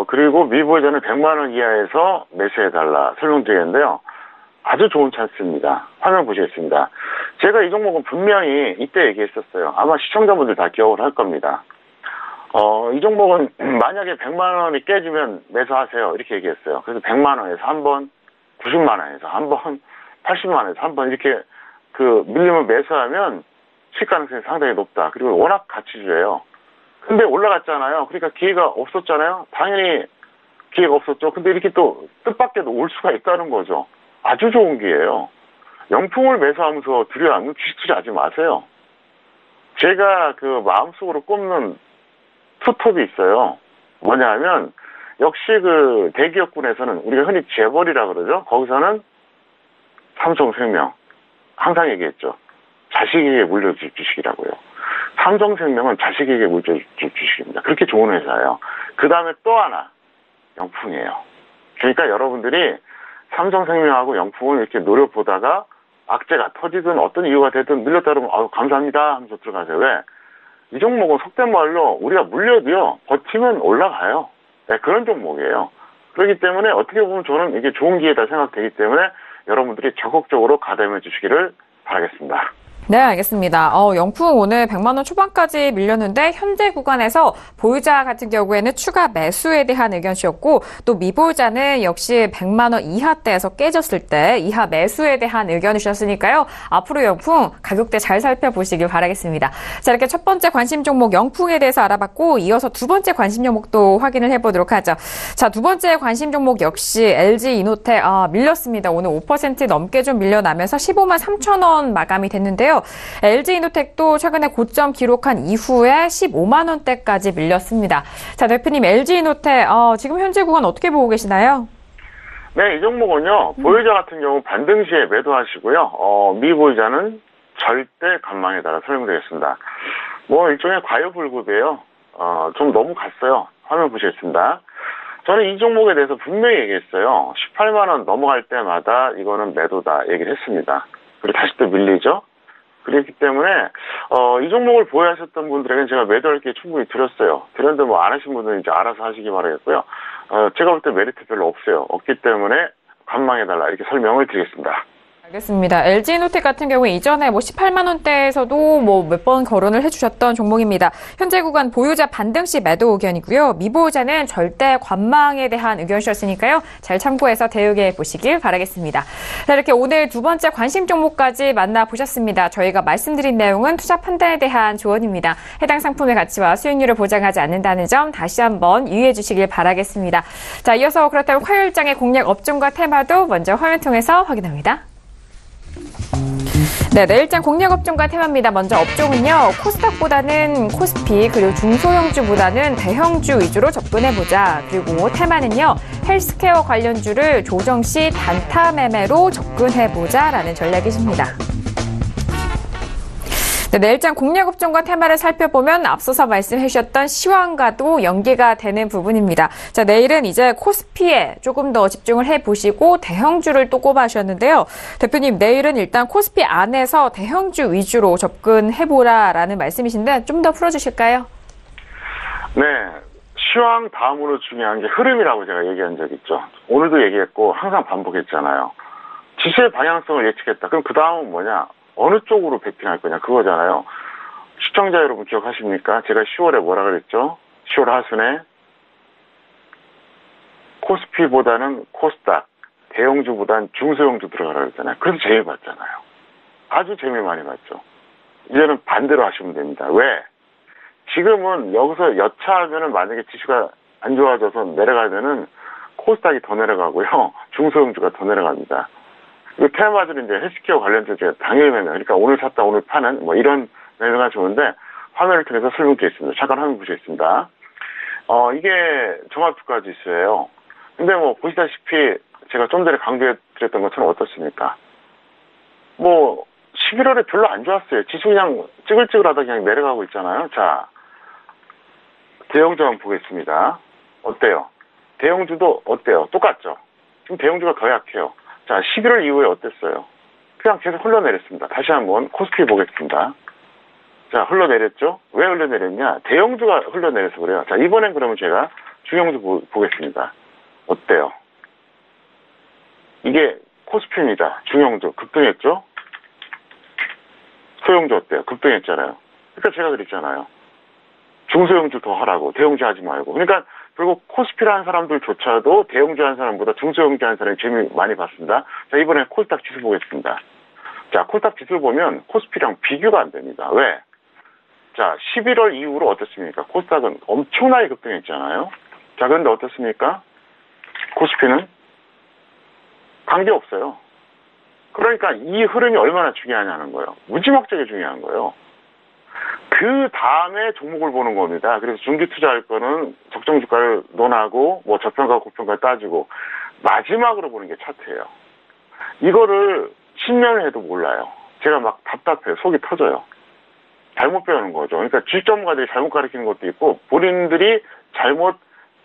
그리고 미보유자는 100만 원 이하에서 매수해달라 설명드리는데요. 아주 좋은 찬스입니다. 화면 보시겠습니다. 제가 이 종목은 분명히 이때 얘기했었어요. 아마 시청자분들 다 기억을 할 겁니다. 이 종목은 만약에 100만 원이 깨지면 매수하세요. 이렇게 얘기했어요. 그래서 100만 원에서 한 번, 90만 원에서 한 번, 80만 원에서 한 번 이렇게 밀리면 매수하면 수익 가능성이 상당히 높다. 그리고 워낙 가치주예요. 근데 올라갔잖아요. 그러니까 기회가 없었잖아요. 당연히 기회가 없었죠. 근데 이렇게 또 뜻밖에도 올 수가 있다는 거죠. 아주 좋은 기회예요. 영풍을 매수하면서 두려워하면 주식 투자하지 마세요. 제가 마음속으로 꼽는 투톱이 있어요. 뭐냐 하면 역시 대기업군에서는 우리가 흔히 재벌이라 그러죠. 거기서는 삼성생명 항상 얘기했죠. 자식에게 물려줄 주식이라고요. 삼성생명은 자식에게 물려줄 주식입니다. 그렇게 좋은 회사예요. 그 다음에 또 하나 영풍이에요. 그러니까 여러분들이 삼성생명하고 영풍을 이렇게 노려보다가 악재가 터지든 어떤 이유가 되든 밀렸다 그러면 감사합니다 하면서 들어가세요. 왜? 이 종목은 속된 말로 우리가 물려도요 버티면 올라가요. 네, 그런 종목이에요. 그렇기 때문에 어떻게 보면 저는 이게 좋은 기회다 생각되기 때문에 여러분들이 적극적으로 가담해 주시기를 바라겠습니다. 네, 알겠습니다. 영풍 오늘 100만 원 초반까지 밀렸는데 현재 구간에서 보유자 같은 경우에는 추가 매수에 대한 의견 주셨고 또 미보유자는 역시 100만 원 이하대에서 깨졌을 때 이하 매수에 대한 의견을 주셨으니까요. 앞으로 영풍 가격대 잘 살펴보시길 바라겠습니다. 자, 이렇게 첫 번째 관심 종목 영풍에 대해서 알아봤고 이어서 두 번째 관심 종목도 확인을 해보도록 하죠. 자, 두 번째 관심 종목 역시 LG이노텍 밀렸습니다. 오늘 5% 넘게 좀 밀려나면서 15만 3천 원 마감이 됐는데요. LG이노텍도 최근에 고점 기록한 이후에 15만 원대까지 밀렸습니다. 자, 대표님 LG이노텍 지금 현재 구간 어떻게 보고 계시나요? 네, 이 종목은요. 보유자 같은 경우 반등 시에 매도하시고요. 미보유자는 절대 관망에 따라 설명드리겠습니다. 일종의 과유불급이에요. 좀 너무 갔어요. 화면 보시겠습니다. 저는 이 종목에 대해서 분명히 얘기했어요. 18만 원 넘어갈 때마다 이거는 매도다 얘기를 했습니다. 그리고 다시 또 밀리죠. 그렇기 때문에 이 종목을 보유하셨던 분들에게는 제가 매도할 게 충분히 드렸어요. 드렸는데 안 하신 분들은 이제 알아서 하시기 바라겠고요. 제가 볼 때 메리트 별로 없어요. 없기 때문에 관망해달라 이렇게 설명을 드리겠습니다. 알겠습니다. LG이노텍 같은 경우에 이전에 18만 원대에서도 몇 번 거론을 해주셨던 종목입니다. 현재 구간 보유자 반등 시 매도 의견이고요. 미보유자는 절대 관망에 대한 의견 주셨으니까요. 잘 참고해서 대응해 보시길 바라겠습니다. 자, 이렇게 오늘 두 번째 관심 종목까지 만나보셨습니다. 저희가 말씀드린 내용은 투자 판단에 대한 조언입니다. 해당 상품의 가치와 수익률을 보장하지 않는다는 점 다시 한번 유의해 주시길 바라겠습니다. 자, 이어서 그렇다면 화요일장의 공략 업종과 테마도 먼저 화면 통해서 확인합니다. 네, 내일장 공략 업종과 테마입니다. 먼저 업종은요, 코스닥보다는 코스피, 그리고 중소형주보다는 대형주 위주로 접근해보자. 그리고 테마는요, 헬스케어 관련주를 조정 시 단타 매매로 접근해보자라는 전략이십니다. 네, 내일장 공략 업종과 테마를 살펴보면 앞서서 말씀해 주셨던 시황과도 연계가 되는 부분입니다. 자, 내일은 이제 코스피에 조금 더 집중을 해보시고 대형주를 또 꼽아주셨는데요. 대표님, 내일은 일단 코스피 안에서 대형주 위주로 접근해보라라는 말씀이신데 좀 더 풀어주실까요? 네, 시황 다음으로 중요한 게 흐름이라고 제가 얘기한 적 있죠. 오늘도 얘기했고 항상 반복했잖아요. 지수의 방향성을 예측했다. 그럼 그 다음은 뭐냐? 어느 쪽으로 베팅할 거냐 그거잖아요. 시청자 여러분 기억하십니까? 제가 10월에 뭐라 그랬죠? 10월 하순에 코스피보다는 코스닥, 대형주보다는 중소형주 들어가라 그랬잖아요. 그래서 재미 봤잖아요. 아주 재미 많이 봤죠. 이제는 반대로 하시면 됩니다. 왜? 지금은 여기서 여차하면은 만약에 지수가 안 좋아져서 내려가면은 코스닥이 더 내려가고요. 중소형주가 더 내려갑니다. 그 테마들은 이제 헬스케어 관련해서 제가 당일 매매, 그러니까 오늘 샀다 오늘 파는 이런 매매가 좋은데 화면을 통해서 설명드리겠습니다. 잠깐 화면 보시겠습니다. 이게 종합주가 지수예요. 근데 뭐 보시다시피 제가 좀 전에 강조해드렸던 것처럼 어떻습니까? 뭐 11월에 별로 안 좋았어요. 지수 그냥 찌글찌글하다 그냥 내려가고 있잖아요. 자, 대형주 한번 보겠습니다. 어때요? 대형주도 어때요? 똑같죠? 지금 대형주가 더 약해요. 자, 11월 이후에 어땠어요? 그냥 계속 흘러내렸습니다. 다시 한번 코스피 보겠습니다. 자, 흘러내렸죠? 왜 흘러내렸냐? 대형주가 흘러내려서 그래요. 자, 이번엔 그러면 제가 중형주 보겠습니다. 어때요? 이게 코스피입니다. 중형주 급등했죠? 소형주 어때요? 급등했잖아요. 그러니까 제가 그랬잖아요. 중소형주 더 하라고, 대형주 하지 말고. 그러니까 결국 코스피라는 사람들조차도 대형주 한 사람보다 중소형주 한 사람이 재미 많이 봤습니다. 자, 이번에 코스닥 지수 보겠습니다. 자, 코스닥 지수 보면 코스피랑 비교가 안 됩니다. 왜? 자, 11월 이후로 어떻습니까? 코스닥은 엄청나게 급등했잖아요. 자, 그런데 어떻습니까? 코스피는 관계없어요. 그러니까 이 흐름이 얼마나 중요하냐는 거예요. 무지막지하게 중요한 거예요. 그 다음에 종목을 보는 겁니다. 그래서 중기 투자할 거는 적정 주가를 논하고 뭐 저평가 고평가 따지고 마지막으로 보는 게 차트예요. 이거를 10년을 해도 몰라요. 제가 막 답답해요. 속이 터져요. 잘못 배우는 거죠. 그러니까 주식 전문가들이 잘못 가르치는 것도 있고 본인들이 잘못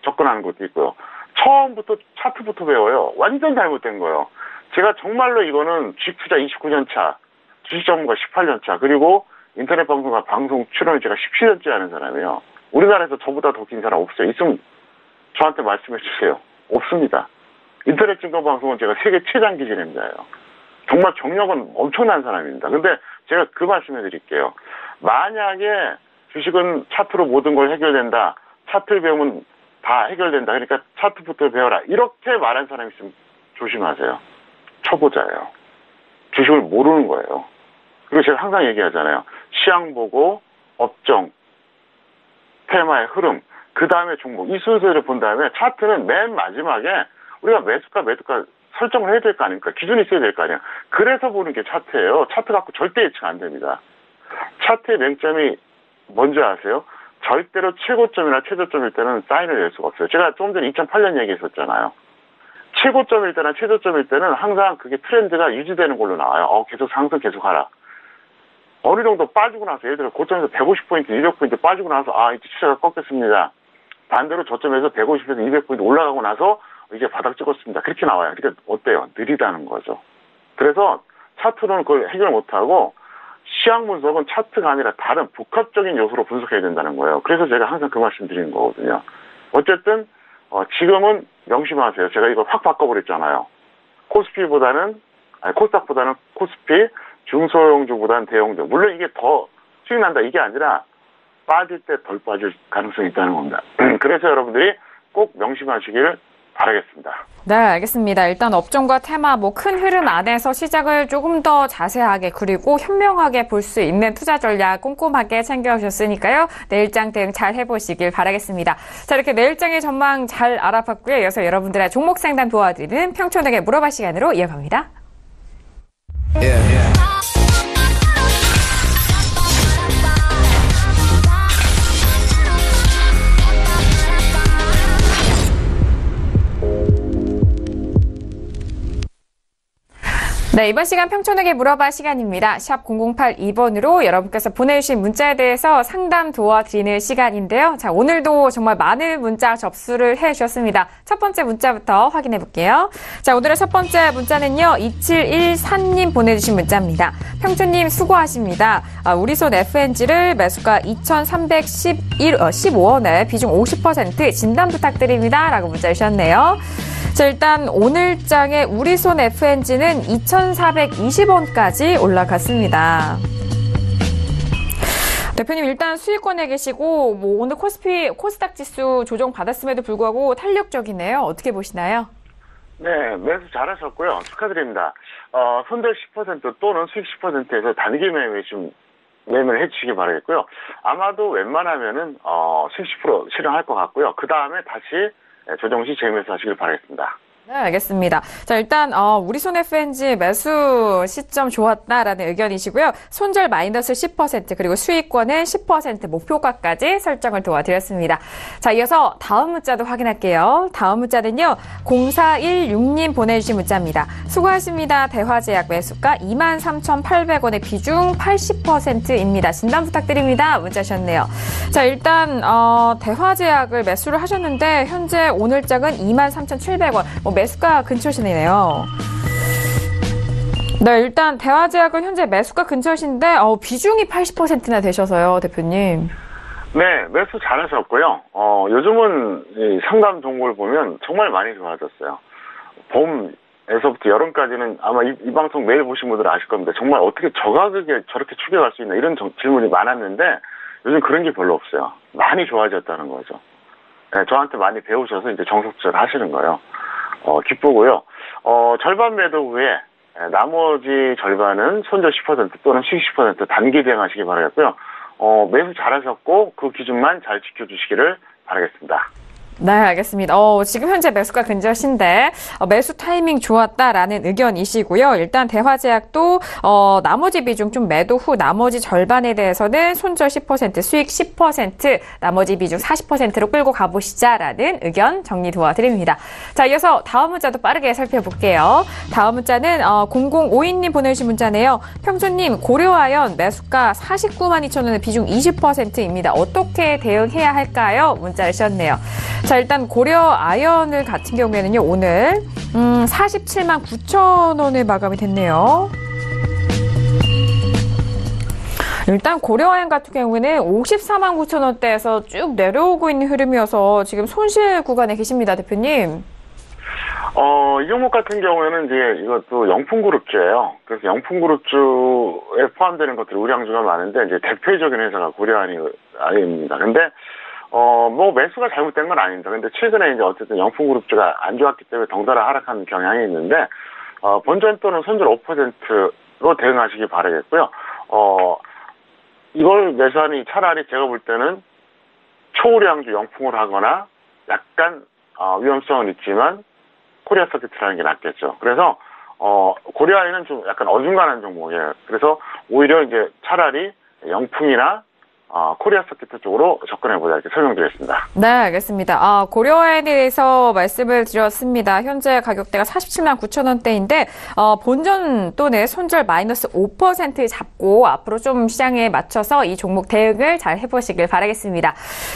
접근하는 것도 있고요. 처음부터 차트부터 배워요. 완전 잘못된 거예요. 제가 정말로 이거는 주식 투자 29년 차, 주식 전문가 18년 차, 그리고 인터넷 방송과 방송 출연을 제가 17년째 하는 사람이에요. 우리나라에서 저보다 더 긴 사람 없어요. 있으면 저한테 말씀해 주세요. 없습니다. 인터넷 증거 방송은 제가 세계 최장 기진입니다요. 정말 경력은 엄청난 사람입니다. 근데 제가 그 말씀해 드릴게요. 만약에 주식은 차트로 모든 걸 해결된다. 차트를 배우면 다 해결된다. 그러니까 차트부터 배워라. 이렇게 말한 사람이 있으면 조심하세요. 초보자예요. 주식을 모르는 거예요. 그리고 제가 항상 얘기하잖아요. 시황 보고 업종, 테마의 흐름, 그 다음에 종목, 이 순서를 본 다음에 차트는 맨 마지막에 우리가 매수가 설정을 해야 될 거 아닙니까? 기준이 있어야 될 거 아니야. 그래서 보는 게 차트예요. 차트 갖고 절대 예측 안 됩니다. 차트의 맹점이 뭔지 아세요? 절대로 최고점이나 최저점일 때는 사인을 낼 수가 없어요. 제가 좀 전에 2008년 얘기했었잖아요. 최고점일 때나 최저점일 때는 항상 그게 트렌드가 유지되는 걸로 나와요. 계속 상승 계속하라. 어느 정도 빠지고 나서 예를 들어 고점에서 150포인트, 200포인트 빠지고 나서 이제 추세가 꺾였습니다. 반대로 저점에서 150에서 200포인트 올라가고 나서 이제 바닥 찍었습니다. 그렇게 나와요. 그러니까 어때요? 느리다는 거죠. 그래서 차트로는 그걸 해결 못하고 시황 분석은 차트가 아니라 다른 복합적인 요소로 분석해야 된다는 거예요. 그래서 제가 항상 그 말씀 드리는 거거든요. 어쨌든 지금은 명심하세요. 제가 이걸 확 바꿔버렸잖아요. 코스닥보다는 코스피, 중소형주보다는 대형주. 물론 이게 더 수익 난다 이게 아니라 빠질 때 덜 빠질 가능성이 있다는 겁니다. 그래서 여러분들이 꼭 명심하시길 바라겠습니다. 네, 알겠습니다. 일단 업종과 테마, 큰 흐름 안에서 시작을 조금 더 자세하게 그리고 현명하게 볼 수 있는 투자 전략 꼼꼼하게 챙겨오셨으니까요. 내일장 대응 잘 해보시길 바라겠습니다. 자, 이렇게 내일장의 전망 잘 알아봤고요. 이어서 여러분들의 종목 상담 도와드리는 평촌에게 물어봐 시간으로 이어갑니다. 네, 이번 시간 평촌에게 물어봐 시간입니다. 샵 0082번으로 여러분께서 보내주신 문자에 대해서 상담 도와드리는 시간인데요. 자, 오늘도 정말 많은 문자 접수를 해주셨습니다. 첫 번째 문자부터 확인해 볼게요. 자, 오늘의 첫 번째 문자는요. 2714님 보내주신 문자입니다. 평촌님 수고하십니다. 우리손 FNG를 매수가 2,315원에 비중 50% 진단 부탁드립니다. 라고 문자 주셨네요. 자, 일단 오늘장의 우리손 FNG는 2,420원까지 올라갔습니다. 대표님 일단 수익권에 계시고 오늘 코스닥 지수 조정 받았음에도 불구하고 탄력적이네요. 어떻게 보시나요? 네, 매수 잘하셨고요. 축하드립니다. 손절 10% 또는 수익 10%에서 단기 매매 좀 매매를 해주시기 바라겠고요. 아마도 웬만하면은 수익 10% 실현할 것 같고요. 그 다음에 다시 조정 시 재매수 하시길 바라겠습니다. 네, 알겠습니다. 자, 일단 우리 손 FNG 매수 시점 좋았다라는 의견이시고요. 손절 마이너스 10% 그리고 수익권은 10% 목표가까지 설정을 도와드렸습니다. 자, 이어서 다음 문자도 확인할게요. 다음 문자는요. 0416님 보내주신 문자입니다. 수고하십니다. 대화제약 매수가 23,800원의 비중 80%입니다. 진단 부탁드립니다. 문자 주셨네요. 자, 일단 대화제약을 매수를 하셨는데 현재 오늘장은 23,700원. 매수가 근처시네요. 네, 일단 대화제약은 현재 매수가 근처신데 비중이 80%나 되셔서요, 대표님. 네, 매수 잘하셨고요. 요즘은 이 상담 종목을 보면 정말 많이 좋아졌어요. 봄에서부터 여름까지는 아마 이 방송 매일 보신 분들은 아실 겁니다. 정말 어떻게 저 가격에 저렇게 추격할 수 있나 이런 질문이 많았는데 요즘 그런 게 별로 없어요. 많이 좋아졌다는 거죠. 네, 저한테 많이 배우셔서 이제 정석적으로 하시는 거예요. 기쁘고요. 절반 매도 후에 나머지 절반은 손절 10% 또는 수익 10% 단기 대응하시기 바라겠고요. 매수 잘하셨고 그 기준만 잘 지켜주시기를 바라겠습니다. 네, 알겠습니다. 지금 현재 매수가 근저신데 매수 타이밍 좋았다라는 의견이시고요. 일단 대화제약도 나머지 비중 좀 매도 후 나머지 절반에 대해서는 손절 10%, 수익 10%, 나머지 비중 40%로 끌고 가보시자라는 의견 정리 도와드립니다. 자, 이어서 다음 문자도 빠르게 살펴볼게요. 다음 문자는 0052님 보내주신 문자네요. 평조님, 고려아연 매수가 492,000원의 비중 20%입니다. 어떻게 대응해야 할까요? 문자를 주셨네요. 자, 일단 고려 아연을 같은 경우에는요, 오늘 479,000원에 마감이 됐네요. 일단 고려 아연 같은 경우에는 549,000원대에서 쭉 내려오고 있는 흐름이어서 지금 손실 구간에 계십니다, 대표님. 이 종목 같은 경우에는 이제 이것도 영풍그룹주예요. 그래서 영풍그룹주에 포함되는 것들이 우량주가 많은데 이제 대표적인 회사가 고려 아연입니다. 근데 매수가 잘못된 건 아닙니다. 근데 최근에 이제 어쨌든 영풍그룹주가 안 좋았기 때문에 덩달아 하락하는 경향이 있는데, 본전 또는 손절 5%로 대응하시기 바라겠고요. 이걸 매수하니 차라리 제가 볼 때는 초우량주 영풍을 하거나 약간, 위험성은 있지만 코리아 서킷을 하는 게 낫겠죠. 그래서, 고려아연은 좀 약간 어중간한 종목이에요. 그래서 오히려 이제 차라리 영풍이나 코리아 서킷 쪽으로 접근해보자 이렇게 설명드리겠습니다. 네, 알겠습니다. 고려아연에 대해서 말씀을 드렸습니다. 현재 가격대가 479,000원대인데 본전 또는 손절 마이너스 5% 잡고 앞으로 좀 시장에 맞춰서 이 종목 대응을 잘 해보시길 바라겠습니다.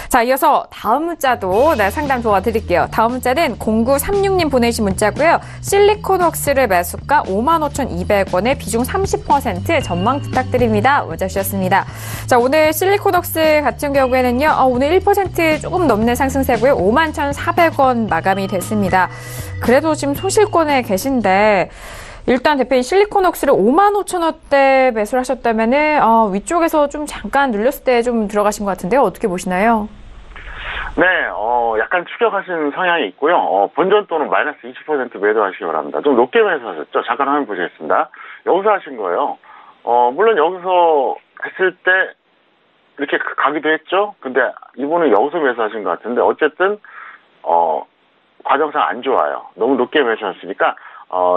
자, 이어서 다음 문자도 상담 도와드릴게요. 다음 문자는 0936님 보내주신 문자고요. 실리콘웍스를 매수가 55,200원에 비중 30% 전망 부탁드립니다. 문자 주셨습니다. 자, 오늘 실리콘웍스 같은 경우에는요, 오늘 1% 조금 넘는 상승세고요. 51,400원 마감이 됐습니다. 그래도 지금 소실권에 계신데, 일단 대표님 실리콘웍스를 55,000원대 매수를 하셨다면은, 위쪽에서 좀 잠깐 눌렸을 때 좀 들어가신 것 같은데요. 어떻게 보시나요? 네, 약간 추격하신 성향이 있고요. 본전 또는 마이너스 20% 매도하시기 바랍니다. 좀 높게 매수하셨죠? 잠깐 한번 보시겠습니다. 여기서 하신 거예요. 물론 여기서 했을 때, 이렇게 가기도 했죠. 근데 이분은 여기서 매수하신 것 같은데 어쨌든 과정상 안 좋아요. 너무 높게 매수하셨으니까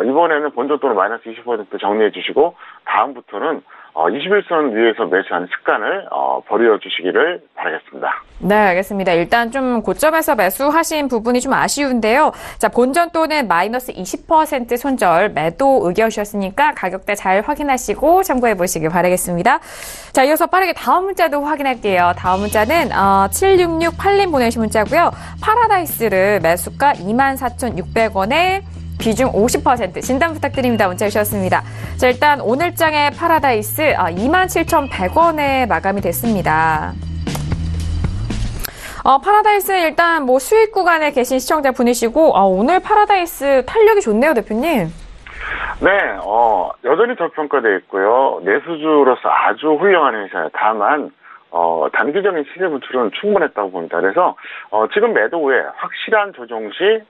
이번에는 본전 또는 마이너스 20% 정리해 주시고 다음부터는 21선 위에서 매수하는 습관을 버려주시기를 바라겠습니다. 네, 알겠습니다. 일단 좀 고점에서 매수하신 부분이 좀 아쉬운데요. 자, 본전 또는 마이너스 20% 손절 매도 의견 주셨으니까 가격대 잘 확인하시고 참고해 보시길 바라겠습니다. 자, 이어서 빠르게 다음 문자도 확인할게요. 다음 문자는 7668님 보내신 문자고요. 파라다이스를 매수가 24,600원에 비중 50% 진단 부탁드립니다. 문자 주셨습니다. 자, 일단 오늘장의 파라다이스 27,100원에 마감이 됐습니다. 파라다이스는 일단 수익 구간에 계신 시청자분이시고 오늘 파라다이스 탄력이 좋네요, 대표님. 네, 여전히 저평가되어 있고요. 내수주로서 아주 훌륭한 회사예요. 다만 단기적인 시세 분출은 충분했다고 봅니다. 그래서 지금 매도 후에 확실한 조정 시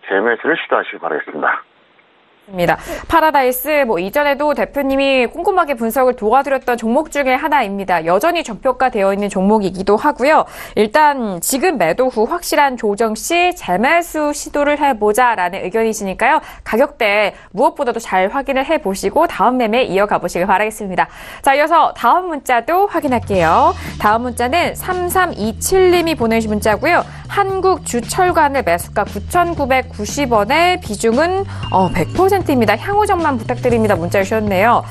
재매수를 시도하시기 바라겠습니다. 입니다. 파라다이스 이전에도 대표님이 꼼꼼하게 분석을 도와드렸던 종목 중에 하나입니다. 여전히 저평가 되어 있는 종목이기도 하고요. 일단 지금 매도 후 확실한 조정 시 재매수 시도를 해보자라는 의견이시니까요. 가격대 무엇보다도 잘 확인을 해보시고 다음 매매 이어가 보시길 바라겠습니다. 자, 이어서 다음 문자도 확인할게요. 다음 문자는 3327님이 보내주신 문자고요. 한국주철관을 매수가 9,990원에 비중은 100%입니다. 향후 전망 부탁드립니다. 문자 주셨네요.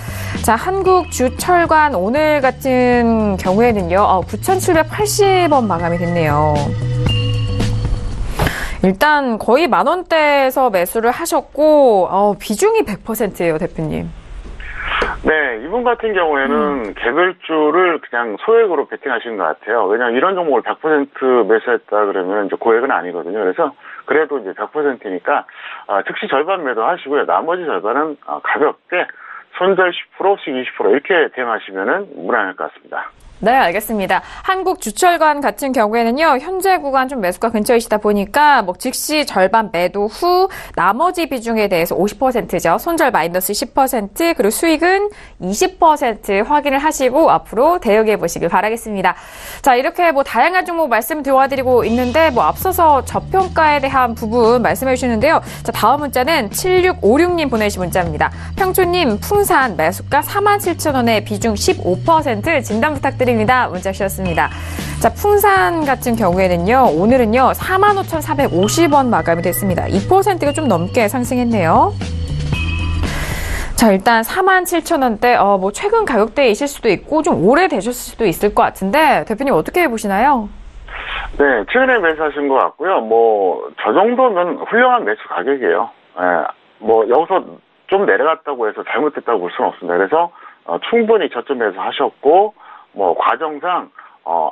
자, 한국주철관 오늘 같은 경우에는요. 9,780원 마감이 됐네요. 일단 거의 만원대에서 매수를 하셨고 비중이 100%예요, 대표님. 네, 이분 같은 경우에는 개별주를 그냥 소액으로 베팅하신 것 같아요. 왜냐하면 이런 종목을 100% 매수했다 그러면 이제 고액은 아니거든요. 그래서 그래도 이제 100%니까 즉시 절반 매도하시고요. 나머지 절반은 가볍게 손절 10%, 수익 20% 이렇게 대응하시면은 무난할 것 같습니다. 네, 알겠습니다. 한국주철관 같은 경우에는요, 현재 구간 좀 매수가 근처이시다 보니까 즉시 절반 매도 후 나머지 비중에 대해서 50%죠. 손절 마이너스 10%, 그리고 수익은 20% 확인을 하시고 앞으로 대응해 보시길 바라겠습니다. 자, 이렇게 다양한 종목 말씀 도와드리고 있는데 앞서서 저평가에 대한 부분 말씀해 주시는데요. 자, 다음 문자는 7656님 보내주신 문자입니다. 평초님, 풍산 매수가 47,000원에 비중 15% 진단 부탁드립니다. 문자 주셨습니다. 자, 풍산 같은 경우에는요, 오늘은요, 45,450원 마감이 됐습니다. 2%가 좀 넘게 상승했네요. 자, 일단 47,000원대, 최근 가격대이실 수도 있고, 좀 오래되셨을 수도 있을 것 같은데, 대표님 어떻게 보시나요? 네, 최근에 매수하신 것 같고요. 저 정도면 훌륭한 매수 가격이에요. 여기서 좀 내려갔다고 해서 잘못됐다고 볼 수는 없습니다. 그래서, 충분히 저점에서 하셨고, 과정상,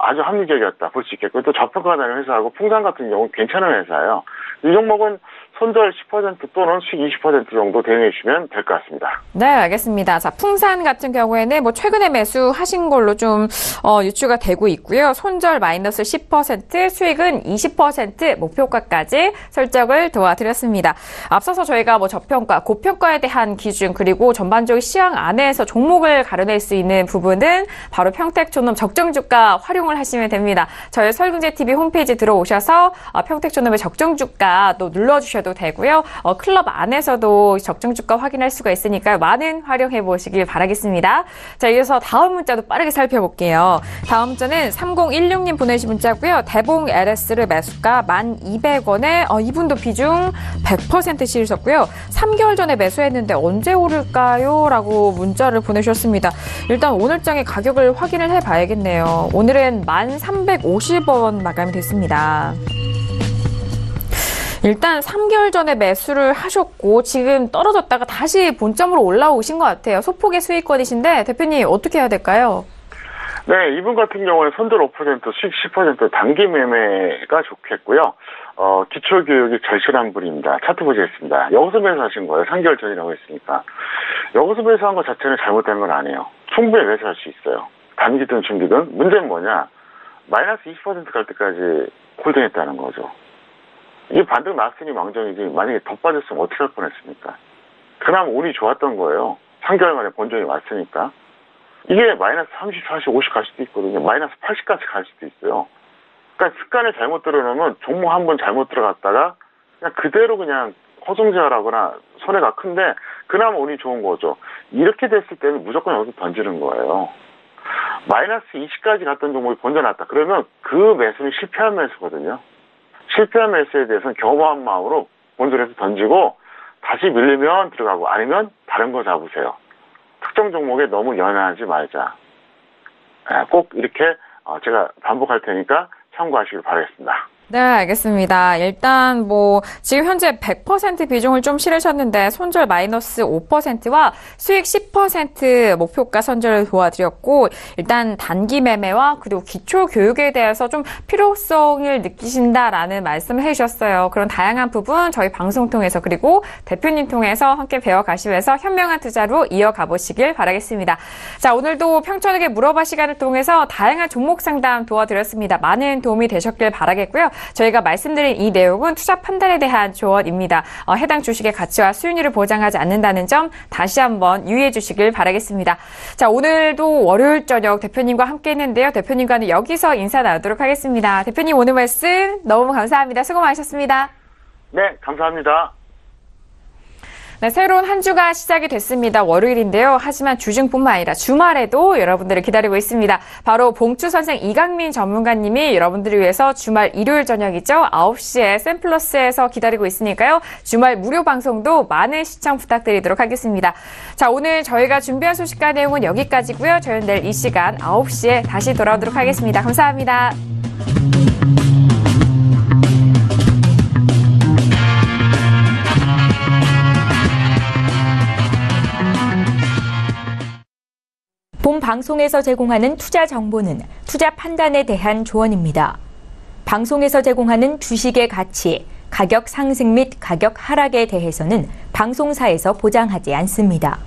아주 합리적이었다 볼 수 있겠고, 또 저평가되는 회사하고 풍산 같은 경우는 괜찮은 회사예요. 이 종목은 손절 10% 또는 수익 20% 정도 대응해 주시면 될 것 같습니다. 네, 알겠습니다. 자, 풍산 같은 경우에는 최근에 매수하신 걸로 좀 유추가 되고 있고요. 손절 마이너스 10%, 수익은 20% 목표가까지 설정을 도와드렸습니다. 앞서서 저희가 저평가, 고평가에 대한 기준, 그리고 전반적인 시황 안에서 종목을 가려낼 수 있는 부분은 바로 평택촌놈 적정주가 활용을 하시면 됩니다. 저희 설경제TV 홈페이지 들어오셔서 평택촌놈의 적정주가 또 눌러주셔도 되고요. 클럽 안에서도 적정주가 확인할 수가 있으니까 많은 활용해 보시길 바라겠습니다. 자, 이어서 다음 문자도 빠르게 살펴볼게요. 다음 문자는 3016님 보내주신 문자고요. 대봉 LS를 매수가 1,200원에 이분도 비중 100% 실으셨고요. 3개월 전에 매수했는데 언제 오를까요? 라고 문자를 보내주셨습니다. 일단 오늘장의 가격을 확인을 해봐야겠네요. 오늘은 1,350원 마감이 됐습니다. 일단 3개월 전에 매수를 하셨고 지금 떨어졌다가 다시 본점으로 올라오신 것 같아요. 소폭의 수익권이신데 대표님 어떻게 해야 될까요? 네, 이분 같은 경우는 손절 5%, 수익 10% 단기 매매가 좋겠고요. 기초교육이 절실한 분입니다. 차트 보시겠습니다. 여기서 매수하신 거예요. 3개월 전이라고 했으니까. 여기서 매수한 것 자체는 잘못된 건 아니에요. 충분히 매수할 수 있어요. 단기든 중기든. 문제는 뭐냐? 마이너스 20% 갈 때까지 홀딩했다는 거죠. 이게 반등 났으니 망정이지 만약에 더 빠졌으면 어떻게 할 뻔했습니까? 그나마 운이 좋았던 거예요. 3개월 만에 본전이 왔으니까. 이게 마이너스 30, 40, 50 갈 수도 있거든요. 마이너스 80까지 갈 수도 있어요. 그러니까 습관을 잘못 들어놓으면 종목 한 번 잘못 들어갔다가 그냥 그대로 그냥 허송세월하거나 손해가 큰데 그나마 운이 좋은 거죠. 이렇게 됐을 때는 무조건 여기서 던지는 거예요. 마이너스 20까지 갔던 종목이 본전 났다. 그러면 그 매수는 실패한 매수거든요. 실패한 매수에 대해서는 겸허한 마음으로 본전에서 던지고 다시 밀리면 들어가고 아니면 다른 거 잡으세요. 특정 종목에 너무 연연하지 말자. 꼭 이렇게 제가 반복할 테니까 참고하시길 바라겠습니다. 네, 알겠습니다. 일단 지금 현재 100% 비중을 좀 실으셨는데 손절 마이너스 5%와 수익 10% 목표가 선절을 도와드렸고 일단 단기 매매와 그리고 기초 교육에 대해서 좀 필요성을 느끼신다라는 말씀을 해주셨어요. 그런 다양한 부분 저희 방송 통해서 그리고 대표님 통해서 함께 배워가시면서 현명한 투자로 이어가 보시길 바라겠습니다. 자, 오늘도 평촌에게 물어봐 시간을 통해서 다양한 종목 상담 도와드렸습니다. 많은 도움이 되셨길 바라겠고요. 저희가 말씀드린 이 내용은 투자 판단에 대한 조언입니다. 해당 주식의 가치와 수익률을 보장하지 않는다는 점 다시 한번 유의해 주시길 바라겠습니다. 자, 오늘도 월요일 저녁 대표님과 함께 했는데요. 대표님과는 여기서 인사 나누도록 하겠습니다. 대표님 오늘 말씀 너무 감사합니다. 수고 많으셨습니다. 네, 감사합니다. 네, 새로운 한 주가 시작이 됐습니다. 월요일인데요. 하지만 주중뿐만 아니라 주말에도 여러분들을 기다리고 있습니다. 바로 봉추 선생 이강민 전문가님이 여러분들을 위해서 주말 일요일 저녁이죠. 9시에 샘플러스에서 기다리고 있으니까요. 주말 무료 방송도 많은 시청 부탁드리도록 하겠습니다. 자, 오늘 저희가 준비한 소식과 내용은 여기까지고요. 저희는 내일 이 시간 9시에 다시 돌아오도록 하겠습니다. 감사합니다. 본 방송에서 제공하는 투자 정보는 투자 판단에 대한 조언입니다. 방송에서 제공하는 주식의 가치, 가격 상승 및 가격 하락에 대해서는 방송사에서 보장하지 않습니다.